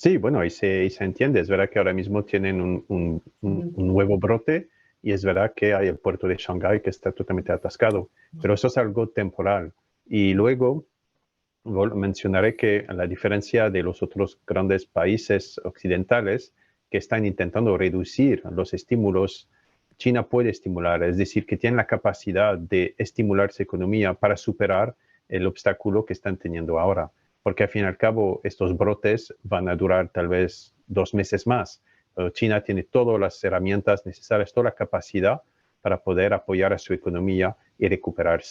Sí, bueno, y se entiende. Es verdad que ahora mismo tienen un nuevo brote y es verdad que hay el puerto de Shanghái que está totalmente atascado, pero eso es algo temporal. Y luego mencionaré que a la diferencia de los otros grandes países occidentales que están intentando reducir los estímulos, China puede estimular, es decir, que tiene la capacidad de estimular su economía para superar el obstáculo que están teniendo ahora. Porque al fin y al cabo estos brotes van a durar tal vez 2 meses más. China tiene todas las herramientas necesarias, toda la capacidad para poder apoyar a su economía y recuperar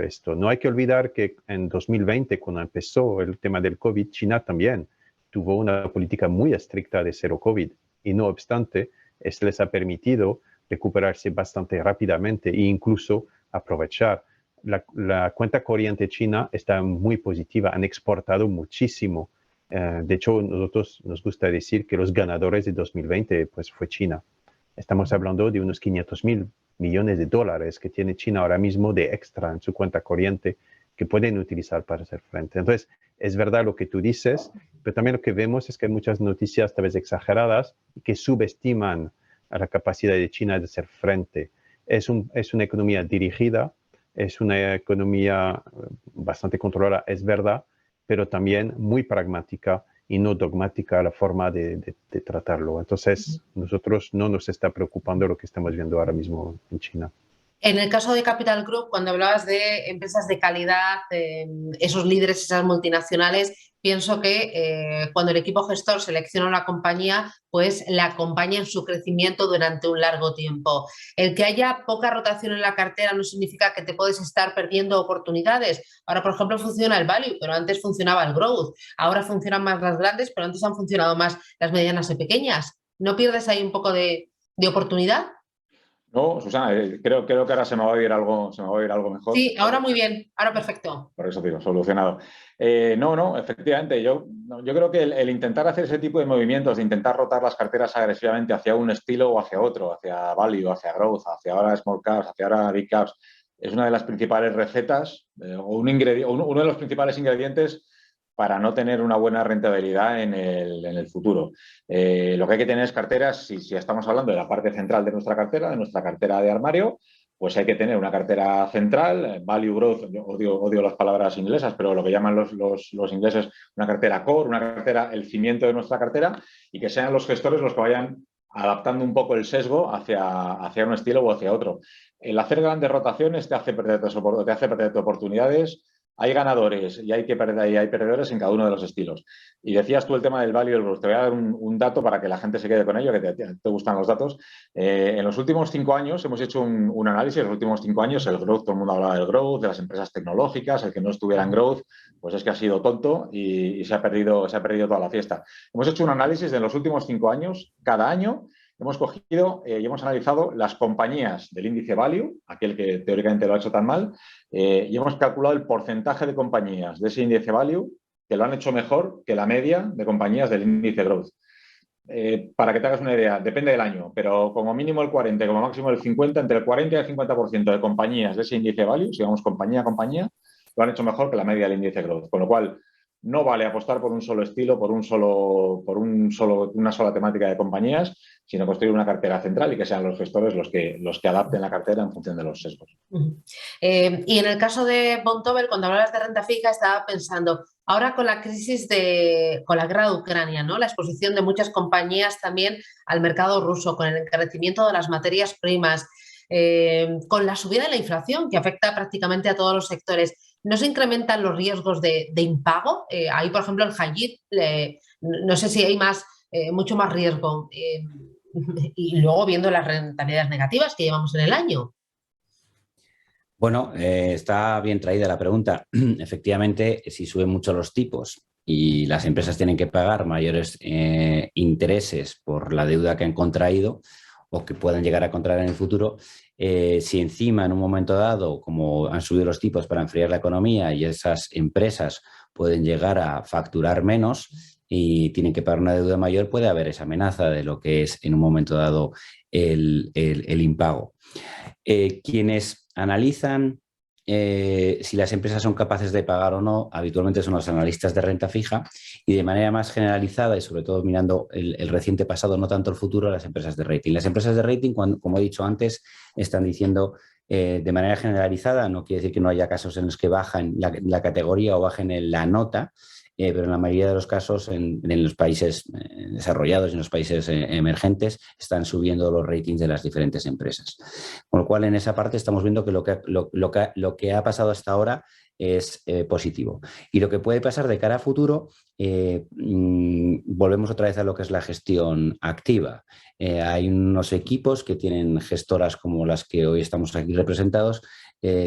esto. No hay que olvidar que en 2020, cuando empezó el tema del COVID, China también tuvo una política muy estricta de cero COVID y no obstante, esto les ha permitido recuperarse bastante rápidamente e incluso aprovechar. La cuenta corriente china está muy positiva, han exportado muchísimo. De hecho, nosotros nos gusta decir que los ganadores de 2020 pues, fue China. Estamos hablando de unos 500.000 millones de dólares que tiene China ahora mismo de extra en su cuenta corriente que pueden utilizar para hacer frente. Entonces, es verdad lo que tú dices, pero también lo que vemos es que hay muchas noticias tal vez exageradas y que subestiman a la capacidad de China de hacer frente. Es una economía dirigida, es una economía bastante controlada, es verdad, pero también muy pragmática y no dogmática la forma de tratarlo. Entonces, nosotros no nos está preocupando lo que estamos viendo ahora mismo en China. En el caso de Capital Group, cuando hablabas de empresas de calidad, esos líderes, esas multinacionales, pienso que cuando el equipo gestor selecciona una compañía, pues la acompaña en su crecimiento durante un largo tiempo. El que haya poca rotación en la cartera no significa que te puedes estar perdiendo oportunidades. Ahora, por ejemplo, funciona el value, pero antes funcionaba el growth. Ahora funcionan más las grandes, pero antes han funcionado más las medianas y pequeñas. ¿No pierdes ahí un poco de oportunidad? No, Susana, creo que ahora se me va a oír algo mejor. Sí, ahora muy bien, ahora perfecto. Por eso digo, solucionado. No, efectivamente, yo creo que el intentar hacer ese tipo de movimientos, de intentar rotar las carteras agresivamente hacia un estilo o hacia otro, hacia value, hacia growth, hacia ahora small caps, hacia ahora big caps, es una de las principales recetas o uno de los principales ingredientes para no tener una buena rentabilidad en el futuro. Lo que hay que tener es carteras, si estamos hablando de la parte central de nuestra cartera de armario, pues hay que tener una cartera central, value growth, yo odio las palabras inglesas, pero lo que llaman los ingleses una cartera core, una cartera, el cimiento de nuestra cartera, y que sean los gestores los que vayan adaptando un poco el sesgo hacia un estilo o hacia otro. El hacer grandes rotaciones te hace perder oportunidades. Hay ganadores y hay perdedores en cada uno de los estilos. Y decías tú el tema del value y el growth. Te voy a dar un dato para que la gente se quede con ello, que te gustan los datos. En los últimos 5 años hemos hecho un análisis. En los últimos 5 años el growth, todo el mundo hablaba del growth, de las empresas tecnológicas. El que no estuviera en growth, pues es que ha sido tonto y se ha perdido toda la fiesta. Hemos hecho un análisis de los últimos 5 años. Cada año hemos cogido y hemos analizado las compañías del índice value, aquel que teóricamente lo ha hecho tan mal, y hemos calculado el porcentaje de compañías de ese índice value que lo han hecho mejor que la media de compañías del índice growth. Para que te hagas una idea, depende del año, pero como mínimo el 40, como máximo el 50, entre el 40 y el 50% de compañías de ese índice value, si vamos compañía a compañía, lo han hecho mejor que la media del índice growth. Con lo cual, no vale apostar por un solo estilo, por una sola temática de compañías, sino construir una cartera central y que sean los gestores los que adapten la cartera en función de los sesgos. Y en el caso de Vontobel, cuando hablabas de renta fija, estaba pensando, ahora con la crisis con la guerra de Ucrania, ¿no? La exposición de muchas compañías también al mercado ruso, con el encarecimiento de las materias primas, con la subida de la inflación que afecta prácticamente a todos los sectores, ¿no se incrementan los riesgos de impago? Ahí, por ejemplo, el high yield, no sé si hay mucho más riesgo. Y luego viendo las rentabilidades negativas que llevamos en el año. Bueno, está bien traída la pregunta. Efectivamente, si suben mucho los tipos y las empresas tienen que pagar mayores intereses por la deuda que han contraído o que puedan llegar a contraer en el futuro, si encima en un momento dado, como han subido los tipos para enfriar la economía y esas empresas pueden llegar a facturar menos y tienen que pagar una deuda mayor, puede haber esa amenaza de lo que es en un momento dado el impago. Quienes analizan si las empresas son capaces de pagar o no, habitualmente son los analistas de renta fija y de manera más generalizada y sobre todo mirando el reciente pasado, no tanto el futuro, las empresas de rating. Las empresas de rating, como he dicho antes, están diciendo de manera generalizada, no quiere decir que no haya casos en los que bajen la categoría o bajen en la nota, pero en la mayoría de los casos en los países desarrollados y en los países emergentes están subiendo los ratings de las diferentes empresas. Con lo cual, en esa parte estamos viendo que lo que ha pasado hasta ahora es positivo. Y lo que puede pasar de cara a futuro, volvemos otra vez a lo que es la gestión activa. Hay unos equipos que tienen gestoras como las que hoy estamos aquí representados,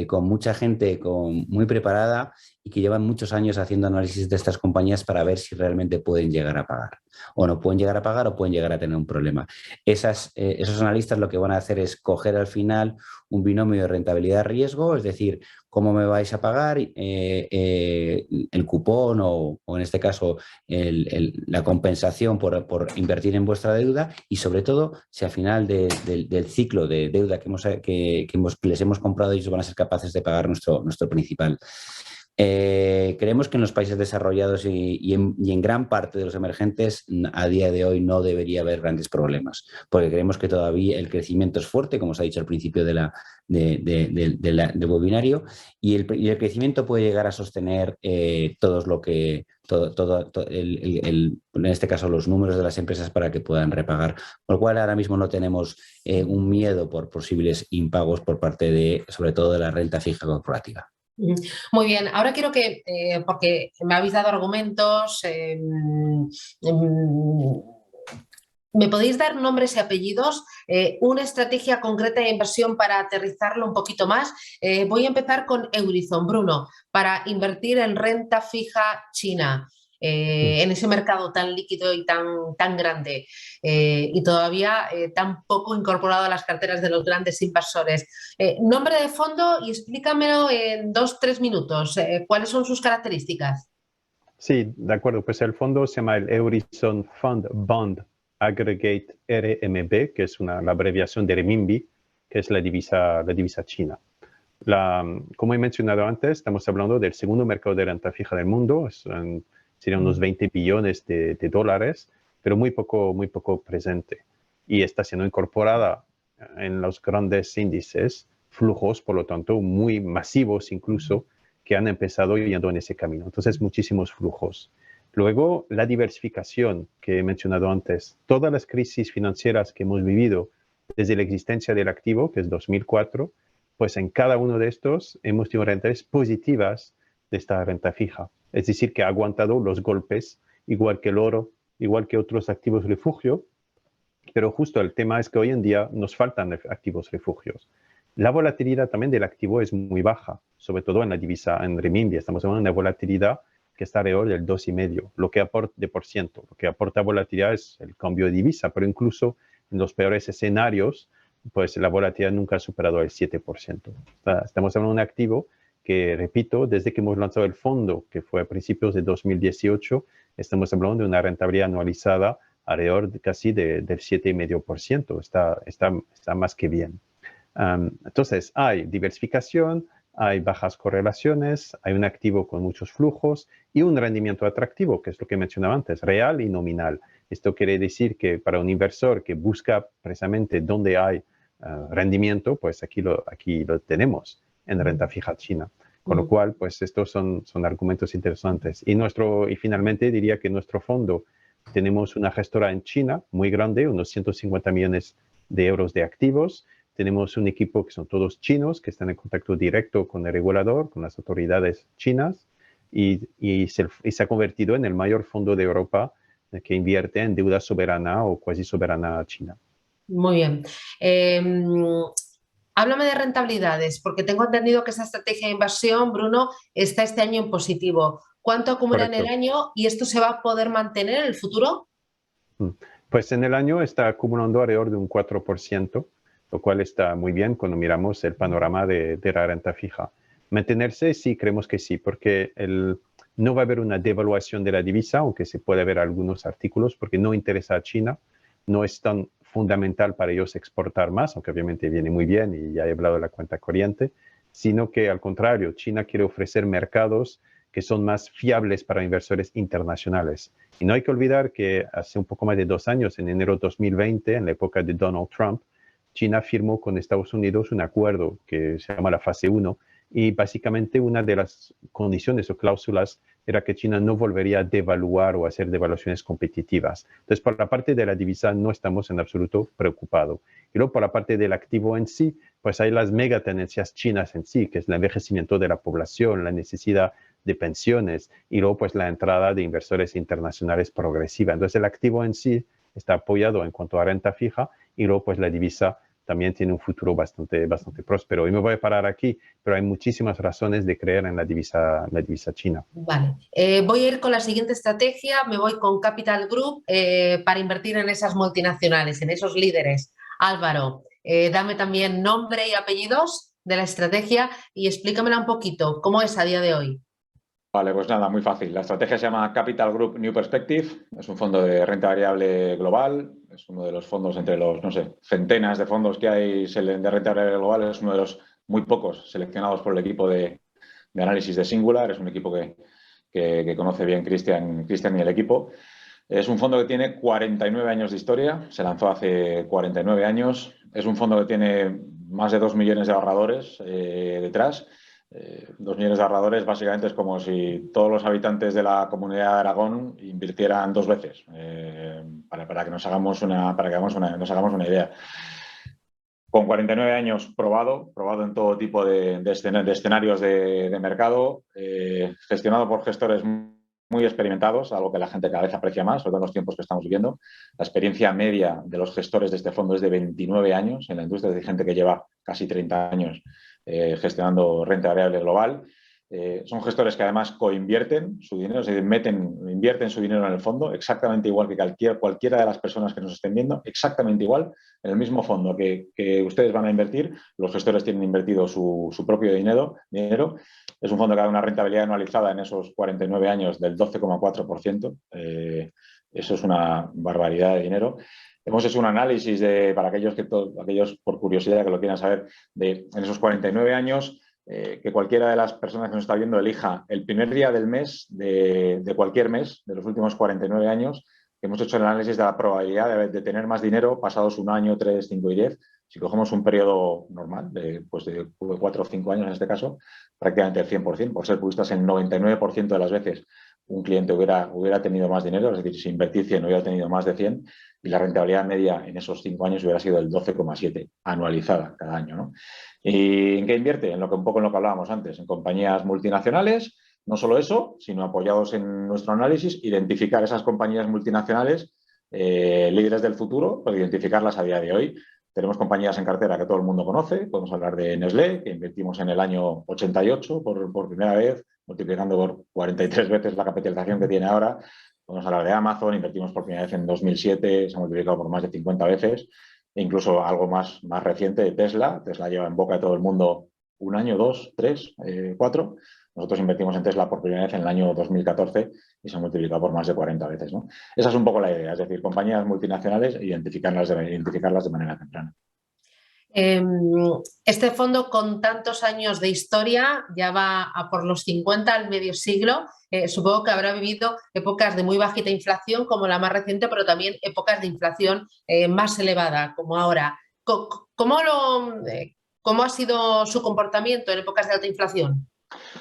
con mucha gente muy preparada y que llevan muchos años haciendo análisis de estas compañías para ver si realmente pueden llegar a pagar. O no pueden llegar a pagar o pueden llegar a tener un problema. Esos analistas lo que van a hacer es coger al final un binomio de rentabilidad-riesgo, es decir, cómo me vais a pagar el cupón o en este caso la compensación por invertir en vuestra deuda y sobre todo si al final del ciclo de deuda que les hemos comprado ellos van a ser capaces de pagar nuestro principal. Creemos que en los países desarrollados y en gran parte de los emergentes a día de hoy no debería haber grandes problemas, porque creemos que todavía el crecimiento es fuerte, como os ha dicho al principio del webinario, y el crecimiento puede llegar a sostener todos lo que en este caso los números de las empresas para que puedan repagar, por lo cual ahora mismo no tenemos un miedo por posibles impagos por parte sobre todo de la renta fija corporativa. Muy bien, ahora quiero que, porque me habéis dado argumentos, ¿me podéis dar nombres y apellidos? Una estrategia concreta de inversión para aterrizarlo un poquito más. Voy a empezar con Eurizon, Bruno, para invertir en renta fija china. En ese mercado tan líquido y tan grande y todavía tan poco incorporado a las carteras de los grandes inversores. Nombre de fondo y explícamelo en 2-3 minutos. ¿Cuáles son sus características? Sí, de acuerdo. Pues el fondo se llama el Eurizon Fund Bond Aggregate RMB, que es la abreviación de renminbi, que es la divisa china. Como he mencionado antes, estamos hablando del segundo mercado de renta fija del mundo. Serían unos 20 billones de dólares, pero muy poco presente. Y está siendo incorporada en los grandes índices, flujos, por lo tanto, muy masivos incluso, que han empezado yendo en ese camino. Entonces, muchísimos flujos. Luego, la diversificación que he mencionado antes. Todas las crisis financieras que hemos vivido desde la existencia del activo, que es 2004, pues en cada uno de estos hemos tenido rentabilidades positivas de esta renta fija. Es decir, que ha aguantado los golpes, igual que el oro, igual que otros activos refugio, pero justo el tema es que hoy en día nos faltan activos refugios. La volatilidad también del activo es muy baja, sobre todo en la divisa, en renminbi. Estamos hablando de una volatilidad que está alrededor del 2,5%, lo que aporta volatilidad es el cambio de divisa, pero incluso en los peores escenarios, pues la volatilidad nunca ha superado el 7%. Estamos hablando de un activo que, repito, desde que hemos lanzado el fondo, que fue a principios de 2018, estamos hablando de una rentabilidad anualizada alrededor casi del 7,5%. Está más que bien. Entonces, hay diversificación, hay bajas correlaciones, hay un activo con muchos flujos y un rendimiento atractivo, que es lo que mencionaba antes, real y nominal. Esto quiere decir que para un inversor que busca precisamente dónde hay rendimiento, pues aquí lo tenemos en renta fija china. Con lo cual, pues estos son argumentos interesantes. Y finalmente diría que nuestro fondo, tenemos una gestora en China muy grande, unos 150 millones de euros de activos. Tenemos un equipo que son todos chinos, que están en contacto directo con el regulador, con las autoridades chinas, y se ha convertido en el mayor fondo de Europa que invierte en deuda soberana o cuasi soberana china. Muy bien. Háblame de rentabilidades, porque tengo entendido que esta estrategia de inversión, Bruno, está este año en positivo. ¿Cuánto acumula en el año y esto se va a poder mantener en el futuro? Pues en el año está acumulando alrededor de un 4%, lo cual está muy bien cuando miramos el panorama de la renta fija. Mantenerse, sí, creemos que sí, porque no va a haber una devaluación de la divisa, aunque se puede ver algunos artículos, porque no interesa a China, no es tan fundamental para ellos exportar más, aunque obviamente viene muy bien y ya he hablado de la cuenta corriente, sino que al contrario, China quiere ofrecer mercados que son más fiables para inversores internacionales. Y no hay que olvidar que hace un poco más de 2 años, en enero de 2020, en la época de Donald Trump, China firmó con Estados Unidos un acuerdo que se llama la fase 1, y básicamente una de las condiciones o cláusulas era que China no volvería a devaluar o a hacer devaluaciones competitivas. Entonces, por la parte de la divisa no estamos en absoluto preocupados. Y luego, por la parte del activo en sí, pues hay las megatendencias chinas en sí, que es el envejecimiento de la población, la necesidad de pensiones y luego pues la entrada de inversores internacionales progresiva. Entonces, el activo en sí está apoyado en cuanto a renta fija y luego pues la divisa también tiene un futuro bastante próspero. Y me voy a parar aquí, pero hay muchísimas razones de creer en la divisa china. Vale, voy a ir con la siguiente estrategia, me voy con Capital Group para invertir en esas multinacionales, en esos líderes. Álvaro, dame también nombre y apellidos de la estrategia y explícamela un poquito, ¿cómo es a día de hoy? Vale, pues nada, muy fácil. La estrategia se llama Capital Group New Perspective. Es un fondo de renta variable global. Es uno de los fondos entre los, no sé, centenas de fondos que hay de renta variable global. Es uno de los muy pocos seleccionados por el equipo de análisis de Singular. Es un equipo que conoce bien Cristian y el equipo. Es un fondo que tiene 49 años de historia. Se lanzó hace 49 años. Es un fondo que tiene más de 2 millones de ahorradores detrás. 2 millones de ahorradores básicamente es como si todos los habitantes de la comunidad de Aragón invirtieran 2 veces, para que nos hagamos una idea. Con 49 años probado en todo tipo de escenarios de mercado, gestionado por gestores muy experimentados, algo que la gente cada vez aprecia más, sobre todo en los tiempos que estamos viviendo. La experiencia media de los gestores de este fondo es de 29 años en la industria, es decir, gente que lleva casi 30 años gestionando renta variable global. Son gestores que además coinvierten su dinero, es decir, invierten su dinero en el fondo, exactamente igual que cualquiera de las personas que nos estén viendo, exactamente igual, en el mismo fondo que ustedes van a invertir, los gestores tienen invertido su propio dinero. Es un fondo que da una rentabilidad anualizada en esos 49 años del 12,4%. Eso es una barbaridad de dinero. Hemos hecho un análisis para aquellos por curiosidad que lo quieran saber, en esos 49 años, que cualquiera de las personas que nos está viendo elija el primer día del mes, de cualquier mes, de los últimos 49 años, que hemos hecho el análisis de la probabilidad de tener más dinero pasados 1 año, 3, 5 y 10. Si cogemos un periodo normal, de 4 o 5 años en este caso, prácticamente el 100%, por ser puristas, en 99% de las veces un cliente hubiera tenido más dinero, es decir, si invertí 100 hubiera tenido más de 100, y la rentabilidad media en esos 5 años hubiera sido el 12,7 anualizada cada año, ¿no? ¿Y en qué invierte? Un poco en lo que hablábamos antes, en compañías multinacionales. No solo eso, sino apoyados en nuestro análisis, identificar esas compañías multinacionales líderes del futuro, para identificarlas a día de hoy. Tenemos compañías en cartera que todo el mundo conoce. Podemos hablar de Nestlé, que invertimos en el año 88 por primera vez, multiplicando por 43 veces la capitalización que tiene ahora. Podemos hablar de Amazon, invertimos por primera vez en 2007, se ha multiplicado por más de 50 veces. E incluso algo más reciente de Tesla. Tesla lleva en boca de todo el mundo 1 año, 2, 3, 4. Nosotros invertimos en Tesla por primera vez en el año 2014 y se ha multiplicado por más de 40 veces, ¿no? Esa es un poco la idea, es decir, compañías multinacionales e identificarlas de manera temprana. Este fondo, con tantos años de historia, ya va a por los 50, al medio siglo. Supongo que habrá vivido épocas de muy bajita inflación, como la más reciente, pero también épocas de inflación más elevada, como ahora. ¿Cómo ha sido su comportamiento en épocas de alta inflación?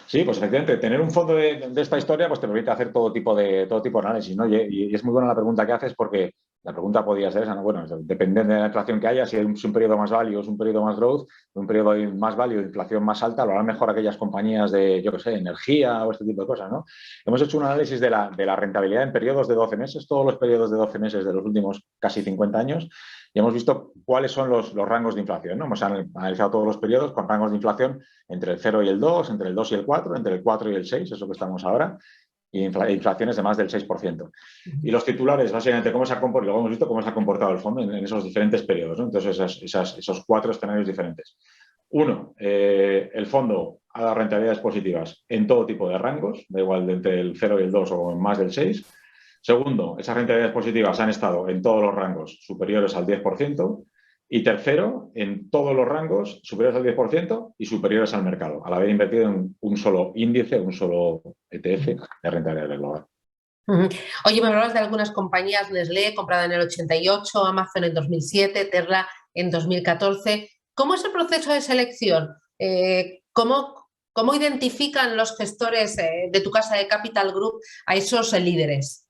Sí, pues efectivamente, tener un fondo de esta historia pues te permite hacer todo tipo de análisis, ¿no? Y es muy buena la pregunta que haces, porque la pregunta podría ser esa, ¿no? Bueno, depende de la inflación que haya, si es un periodo más value o es un periodo más growth, un periodo más value de inflación más alta, lo harán mejor aquellas compañías de, yo qué sé, energía o este tipo de cosas, ¿no? Hemos hecho un análisis de la rentabilidad en periodos de 12 meses, todos los periodos de 12 meses de los últimos casi 50 años, y hemos visto cuáles son los rangos de inflación, ¿no? Hemos analizado todos los periodos con rangos de inflación entre el 0 y el 2, entre el 2 y el 4, entre el 4 y el 6, eso que estamos ahora, y inflaciones de más del 6%. Y los titulares, básicamente, luego hemos visto cómo se ha comportado el fondo en esos diferentes periodos, ¿no? Entonces, esos 4 escenarios diferentes. 1, el fondo ha dado rentabilidades positivas en todo tipo de rangos, da igual de entre el 0 y el 2 o más del 6. Segundo, esas rentabilidades positivas han estado en todos los rangos superiores al 10%. Y tercero, en todos los rangos superiores al 10% y superiores al mercado, al haber invertido en un solo índice, un solo ETF de renta variable global. Oye, me hablabas de algunas compañías, Nestlé, comprada en el 88, Amazon en 2007, Tesla en 2014. ¿Cómo es el proceso de selección? ¿Cómo identifican los gestores de tu casa de Capital Group a esos líderes?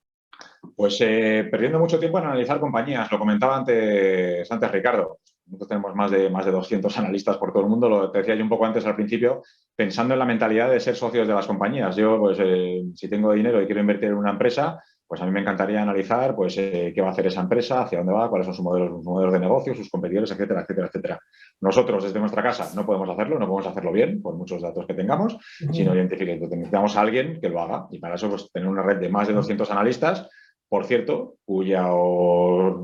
Pues perdiendo mucho tiempo en analizar compañías. Lo comentaba antes Ricardo. Nosotros tenemos más de 200 analistas por todo el mundo. Lo decía yo un poco antes al principio, pensando en la mentalidad de ser socios de las compañías. Yo, pues, si tengo dinero y quiero invertir en una empresa, pues a mí me encantaría analizar pues, qué va a hacer esa empresa, hacia dónde va, cuáles son sus modelos de negocio, sus competidores, etcétera, etcétera, etcétera. Nosotros, desde nuestra casa, no podemos hacerlo bien, por muchos datos que tengamos, sino identificar. Necesitamos a alguien que lo haga. Y para eso, pues, tener una red de más de 200 analistas, por cierto, cuyo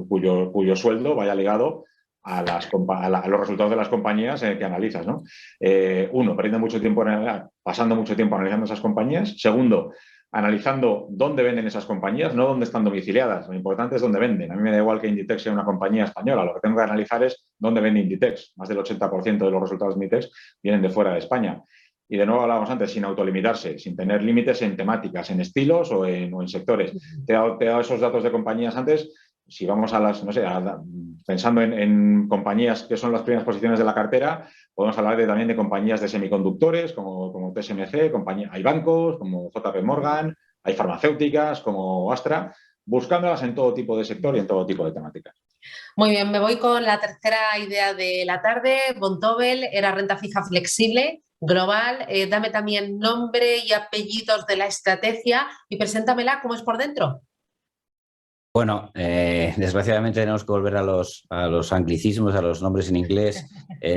sueldo vaya ligado a los resultados de las compañías que analizas, ¿no? Uno, pasando mucho tiempo analizando esas compañías. Segundo, analizando dónde venden esas compañías, no dónde están domiciliadas. Lo importante es dónde venden. A mí me da igual que Inditex sea una compañía española. Lo que tengo que analizar es dónde vende Inditex. Más del 80% de los resultados de Inditex vienen de fuera de España. Y de nuevo hablábamos antes, sin autolimitarse, sin tener límites en temáticas, en estilos o en sectores. Te he dado esos datos de compañías antes. Si vamos a las, no sé, pensando en compañías que son las primeras posiciones de la cartera, podemos hablar también de compañías de semiconductores como TSMC, hay bancos como JP Morgan, hay farmacéuticas como Astra, buscándolas en todo tipo de sector y en todo tipo de temáticas. Muy bien, me voy con la tercera idea de la tarde. Vontobel era renta fija flexible, global. Dame también nombre y apellidos de la estrategia y preséntamela cómo es por dentro. Bueno, desgraciadamente tenemos que volver a los anglicismos, a los nombres en inglés.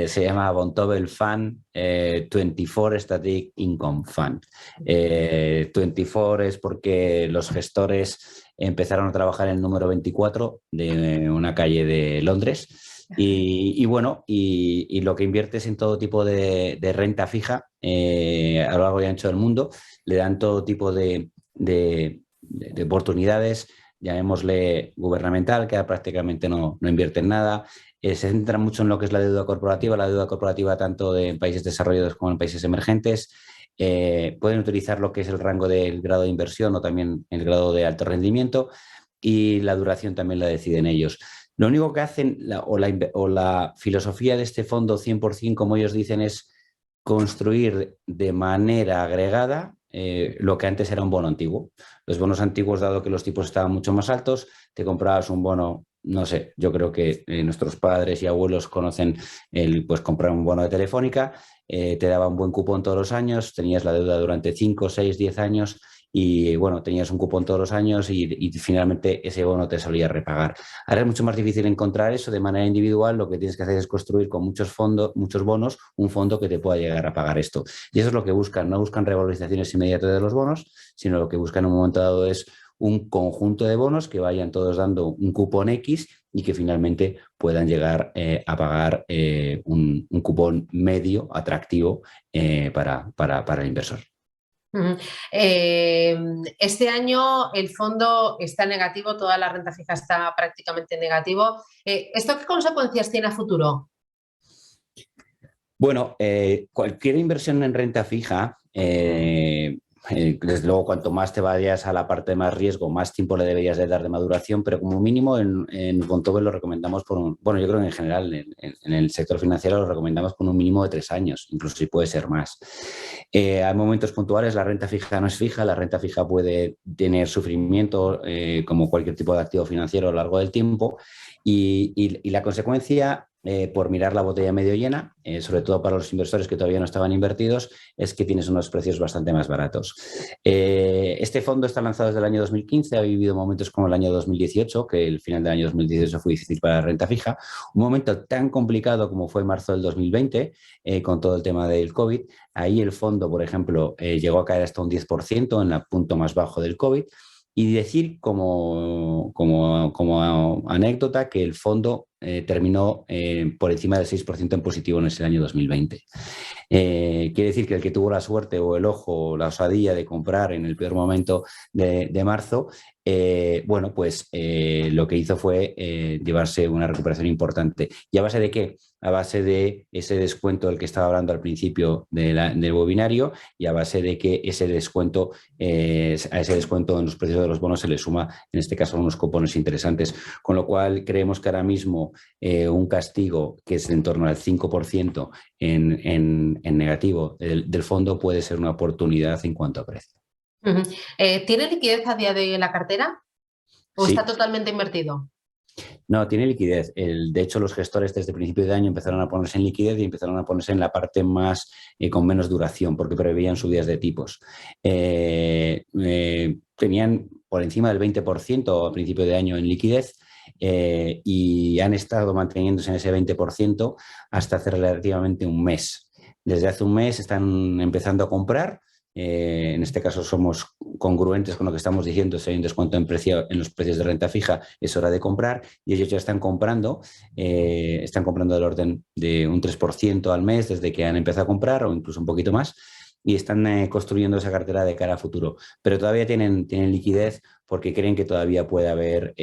Se llama Vontobel Fund 24 Strategic Income Fund. 24 es porque los gestores empezaron a trabajar en el número 24 de una calle de Londres. Y bueno, y lo que inviertes en todo tipo de renta fija a lo largo y ancho del mundo, le dan todo tipo de oportunidades, llamémosle gubernamental, que prácticamente no invierte en nada. Se centra mucho en lo que es la deuda corporativa tanto en países desarrollados como en países emergentes. Pueden utilizar lo que es el rango del grado de inversión o también el grado de alto rendimiento, y la duración también la deciden ellos. Lo único que hacen, la filosofía de este fondo 100%, como ellos dicen, es construir de manera agregada lo que antes era un bono antiguo. Los bonos antiguos, dado que los tipos estaban mucho más altos, te comprabas un bono, no sé, yo creo que nuestros padres y abuelos conocen pues comprar un bono de Telefónica, te daba un buen cupón todos los años, tenías la deuda durante 5, 6, 10 años y bueno, tenías un cupón todos los años y finalmente ese bono te solía repagar. Ahora es mucho más difícil encontrar eso de manera individual. Lo que tienes que hacer es construir con muchos bonos, un fondo que te pueda llegar a pagar esto. Y eso es lo que buscan. No buscan revalorizaciones inmediatas de los bonos, sino lo que buscan en un momento dado es un conjunto de bonos que vayan todos dando un cupón X y que finalmente puedan llegar a pagar un cupón medio atractivo para el inversor. Este año el fondo está negativo, toda la renta fija está prácticamente negativo. ¿Esto qué consecuencias tiene a futuro? Bueno, cualquier inversión en renta fija, desde luego, cuanto más te vayas a la parte de más riesgo, más tiempo le deberías de dar de maduración, pero como mínimo en Vontobel lo recomendamos bueno, yo creo que en general en el sector financiero lo recomendamos con un mínimo de 3 años, incluso si puede ser más. Hay momentos puntuales, la renta fija no es fija, la renta fija puede tener sufrimiento como cualquier tipo de activo financiero a lo largo del tiempo y la consecuencia, por mirar la botella medio llena, sobre todo para los inversores que todavía no estaban invertidos, es que tienes unos precios bastante más baratos. Este fondo está lanzado desde el año 2015, ha vivido momentos como el año 2018, que el final del año 2018 fue difícil para la renta fija, un momento tan complicado como fue marzo del 2020, con todo el tema del COVID. Ahí el fondo, por ejemplo, llegó a caer hasta un 10% en el punto más bajo del COVID. Y decir como anécdota que el fondo terminó por encima del 6% en positivo en ese año 2020. Quiere decir que el que tuvo la suerte o el ojo o la osadía de comprar en el peor momento de marzo, bueno, pues lo que hizo fue llevarse una recuperación importante. ¿Y a base de qué? A base de ese descuento del que estaba hablando al principio del webinario y a base de que ese descuento, a ese descuento en los precios de los bonos se le suma, en este caso, unos cupones interesantes. Con lo cual, creemos que ahora mismo un castigo que es en torno al 5% en negativo del fondo puede ser una oportunidad en cuanto a precio. ¿Tiene liquidez a día de hoy en la cartera o Sí. está totalmente invertido? No, tiene liquidez. De hecho, los gestores desde principio de año empezaron a ponerse en liquidez y empezaron a ponerse en la parte más con menos duración porque preveían subidas de tipos. Tenían por encima del 20% a principio de año en liquidez y han estado manteniéndose en ese 20% hasta hace relativamente un mes. Desde hace un mes están empezando a comprar. En este caso somos congruentes con lo que estamos diciendo. Si hay un descuento en los precios de renta fija, es hora de comprar y ellos ya están comprando del orden de un 3% al mes desde que han empezado a comprar o incluso un poquito más y están construyendo esa cartera de cara a futuro. Pero todavía tienen liquidez porque creen que todavía puede haber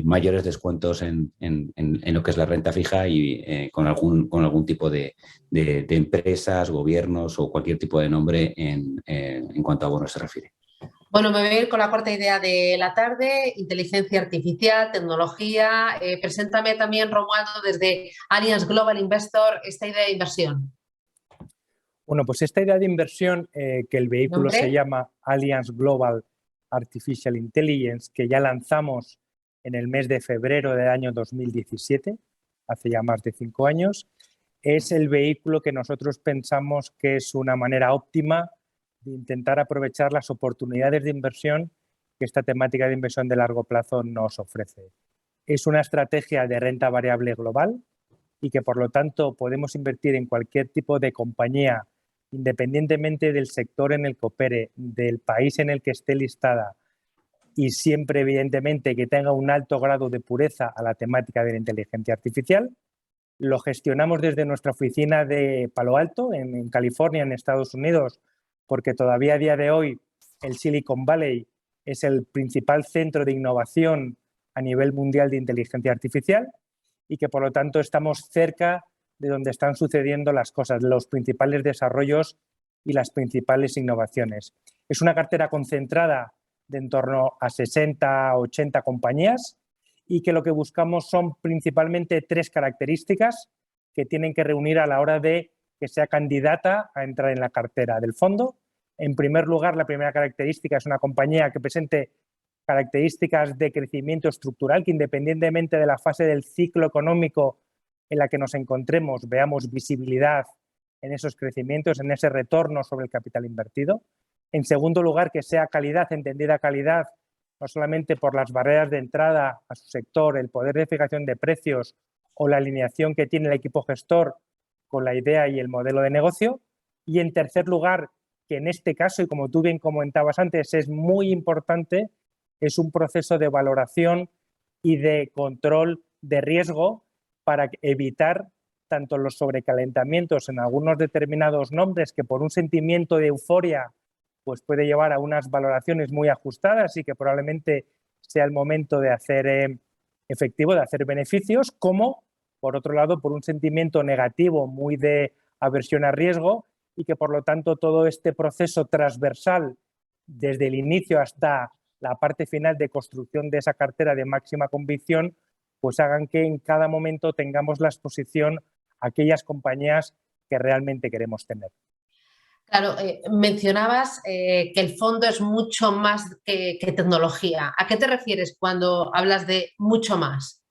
mayores descuentos en lo que es la renta fija y con algún tipo de empresas, gobiernos o cualquier tipo de nombre en cuanto a bonos se refiere. Bueno, me voy a ir con la cuarta idea de la tarde, inteligencia artificial, tecnología. Preséntame también, Romualdo, desde Allianz Global Investor, esta idea de inversión. Bueno, pues esta idea de inversión, que el vehículo se llama Allianz Global Artificial Intelligence, que ya lanzamos en el mes de febrero del año 2017, hace ya más de 5 años, es el vehículo que nosotros pensamos que es una manera óptima de intentar aprovechar las oportunidades de inversión que esta temática de inversión de largo plazo nos ofrece. Es una estrategia de renta variable global y que, por lo tanto, podemos invertir en cualquier tipo de compañía, independientemente del sector en el que opere, del país en el que esté listada y siempre, evidentemente, que tenga un alto grado de pureza a la temática de la inteligencia artificial. Lo gestionamos desde nuestra oficina de Palo Alto, en California, en Estados Unidos, porque todavía a día de hoy el Silicon Valley es el principal centro de innovación a nivel mundial de inteligencia artificial y que, por lo tanto, estamos cerca de donde están sucediendo las cosas, los principales desarrollos y las principales innovaciones. Es una cartera concentrada de en torno a 60 o 80 compañías y que lo que buscamos son principalmente 3 características que tienen que reunir a la hora de que sea candidata a entrar en la cartera del fondo. En primer lugar, la primera característica es una compañía que presente características de crecimiento estructural, que independientemente de la fase del ciclo económico en la que nos encontremos, veamos visibilidad en esos crecimientos, en ese retorno sobre el capital invertido. En segundo lugar, que sea calidad, entendida calidad, no solamente por las barreras de entrada a su sector, el poder de fijación de precios o la alineación que tiene el equipo gestor con la idea y el modelo de negocio. Y en tercer lugar, que en este caso, y como tú bien comentabas antes, es muy importante, es un proceso de valoración y de control de riesgo para evitar tanto los sobrecalentamientos en algunos determinados nombres que por un sentimiento de euforia pues puede llevar a unas valoraciones muy ajustadas y que probablemente sea el momento de hacer efectivo, de hacer beneficios, como por otro lado por un sentimiento negativo muy de aversión a riesgo y que por lo tanto todo este proceso transversal desde el inicio hasta la parte final de construcción de esa cartera de máxima convicción pues hagan que en cada momento tengamos la exposición a aquellas compañías que realmente queremos tener. Claro, mencionabas que el fondo es mucho más que tecnología. ¿A qué te refieres cuando hablas de mucho más?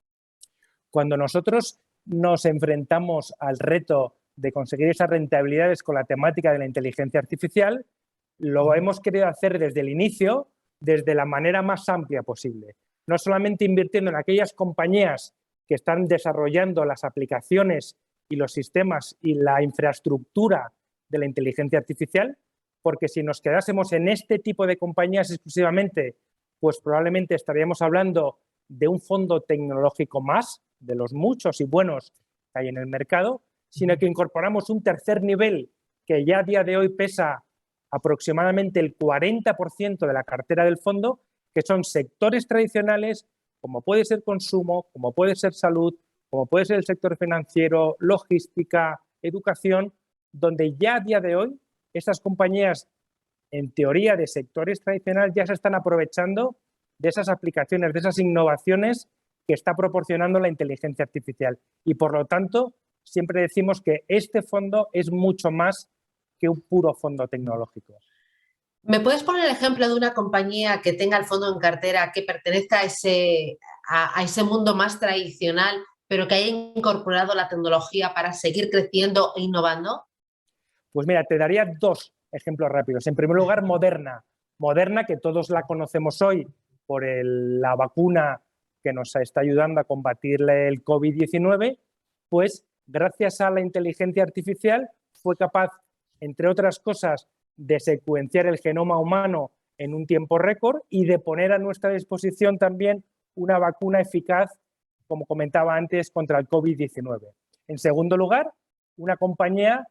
Cuando nosotros nos enfrentamos al reto de conseguir esas rentabilidades con la temática de la inteligencia artificial, lo hemos querido hacer desde el inicio, desde la manera más amplia posible. No solamente invirtiendo en aquellas compañías que están desarrollando las aplicaciones y los sistemas y la infraestructura de la inteligencia artificial, porque si nos quedásemos en este tipo de compañías exclusivamente, pues probablemente estaríamos hablando de un fondo tecnológico más, de los muchos y buenos que hay en el mercado, sino que incorporamos un tercer nivel que ya a día de hoy pesa aproximadamente el 40% de la cartera del fondo, que son sectores tradicionales, como puede ser consumo, como puede ser salud, como puede ser el sector financiero, logística, educación, donde ya a día de hoy estas compañías, en teoría de sectores tradicionales, ya se están aprovechando de esas aplicaciones, de esas innovaciones que está proporcionando la inteligencia artificial. Y por lo tanto, siempre decimos que este fondo es mucho más que un puro fondo tecnológico. ¿Me puedes poner el ejemplo de una compañía que tenga el fondo en cartera que pertenezca a ese mundo más tradicional, pero que haya incorporado la tecnología para seguir creciendo e innovando? Pues mira, te daría dos ejemplos rápidos. En primer lugar, Moderna. Moderna, que todos la conocemos hoy por la vacuna que nos está ayudando a combatir el COVID-19, pues gracias a la inteligencia artificial fue capaz, entre otras cosas, de secuenciar el genoma humano en un tiempo récord y de poner a nuestra disposición también una vacuna eficaz, como comentaba antes, contra el COVID-19. En segundo lugar, una compañía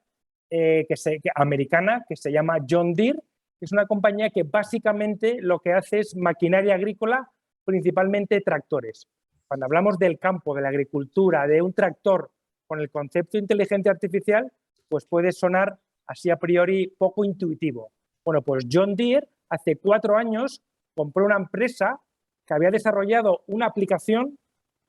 americana que se llama John Deere, que es una compañía que básicamente lo que hace es maquinaria agrícola, principalmente tractores. Cuando hablamos del campo, de la agricultura, de un tractor con el concepto de inteligencia artificial, pues puede sonar así a priori poco intuitivo. Bueno, pues John Deere hace 4 años compró una empresa que había desarrollado una aplicación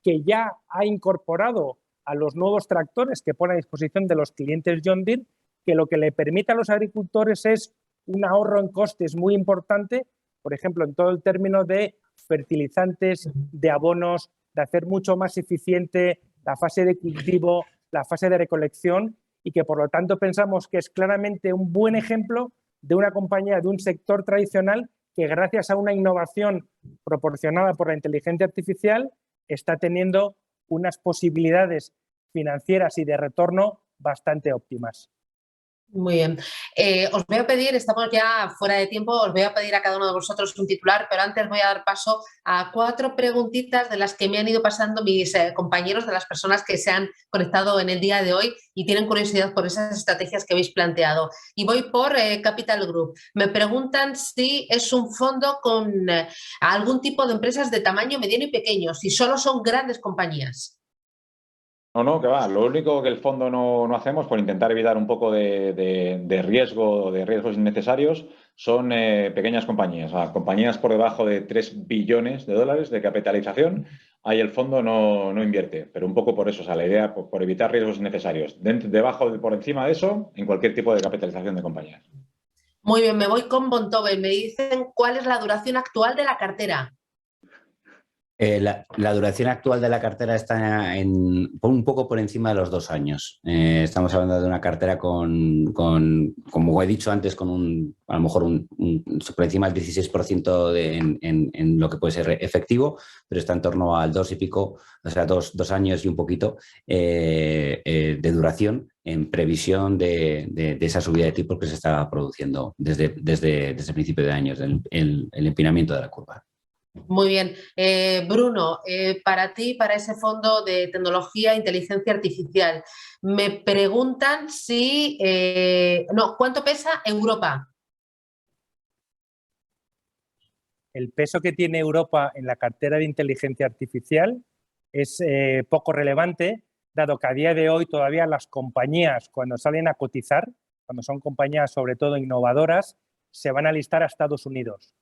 que ya ha incorporado a los nuevos tractores que pone a disposición de los clientes John Deere, que lo que le permite a los agricultores es un ahorro en costes muy importante, por ejemplo, en todo el término de fertilizantes, de abonos, de hacer mucho más eficiente la fase de cultivo, la fase de recolección, y que por lo tanto pensamos que es claramente un buen ejemplo de una compañía de un sector tradicional que gracias a una innovación proporcionada por la inteligencia artificial está teniendo unas posibilidades financieras y de retorno bastante óptimas. Muy bien. Os voy a pedir, estamos ya fuera de tiempo, os voy a pedir a cada uno de vosotros un titular, pero antes voy a dar paso a 4 preguntitas de las que me han ido pasando mis compañeros, de las personas que se han conectado en el día de hoy y tienen curiosidad por esas estrategias que habéis planteado. Y voy por Capital Group. Me preguntan si es un fondo con algún tipo de empresas de tamaño mediano y pequeño, si solo son grandes compañías. No, que va. Lo único que el fondo no hacemos, por intentar evitar un poco de riesgo, de riesgos innecesarios, son pequeñas compañías. O sea, compañías por debajo de 3 billones de dólares de capitalización. Ahí el fondo no invierte, pero un poco por eso, o sea, la idea por evitar riesgos innecesarios. Por encima de eso, en cualquier tipo de capitalización de compañías. Muy bien, me voy con Vontobel. Me dicen cuál es la duración actual de la cartera. La duración actual de la cartera está un poco por encima de los 2 años. Estamos hablando de una cartera como he dicho antes, con a lo mejor por encima del 16% en lo que puede ser efectivo, pero está en torno al 2 y pico, o sea, 2 años y un poquito de duración en previsión de esa subida de tipos que se está produciendo desde el principio de años, el empinamiento de la curva. Muy bien. Bruno, para ti, para ese fondo de tecnología e inteligencia artificial, me preguntan ¿cuánto pesa Europa? El peso que tiene Europa en la cartera de inteligencia artificial es poco relevante, dado que a día de hoy todavía las compañías, cuando salen a cotizar, cuando son compañías sobre todo innovadoras, se van a listar a Estados Unidos.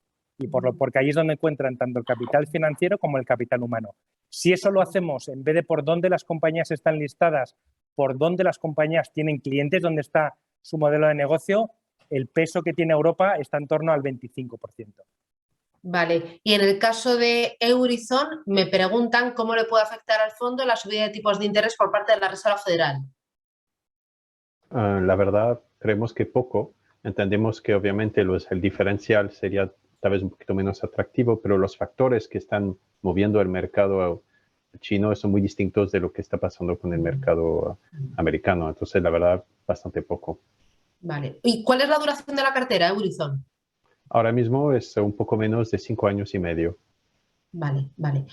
Y porque ahí es donde encuentran tanto el capital financiero como el capital humano. Si eso lo hacemos, en vez de por dónde las compañías están listadas, por dónde las compañías tienen clientes, dónde está su modelo de negocio, el peso que tiene Europa está en torno al 25%. Vale. Y en el caso de Eurizon, me preguntan cómo le puede afectar al fondo la subida de tipos de interés por parte de la Reserva Federal. La verdad, creemos que poco. Entendemos que obviamente el diferencial sería tal vez un poquito menos atractivo, pero los factores que están moviendo el mercado chino son muy distintos de lo que está pasando con el mercado americano. Entonces, la verdad, bastante poco. Vale. ¿Y cuál es la duración de la cartera, Eurizon? Ahora mismo es un poco menos de 5 años y medio. Vale, vale.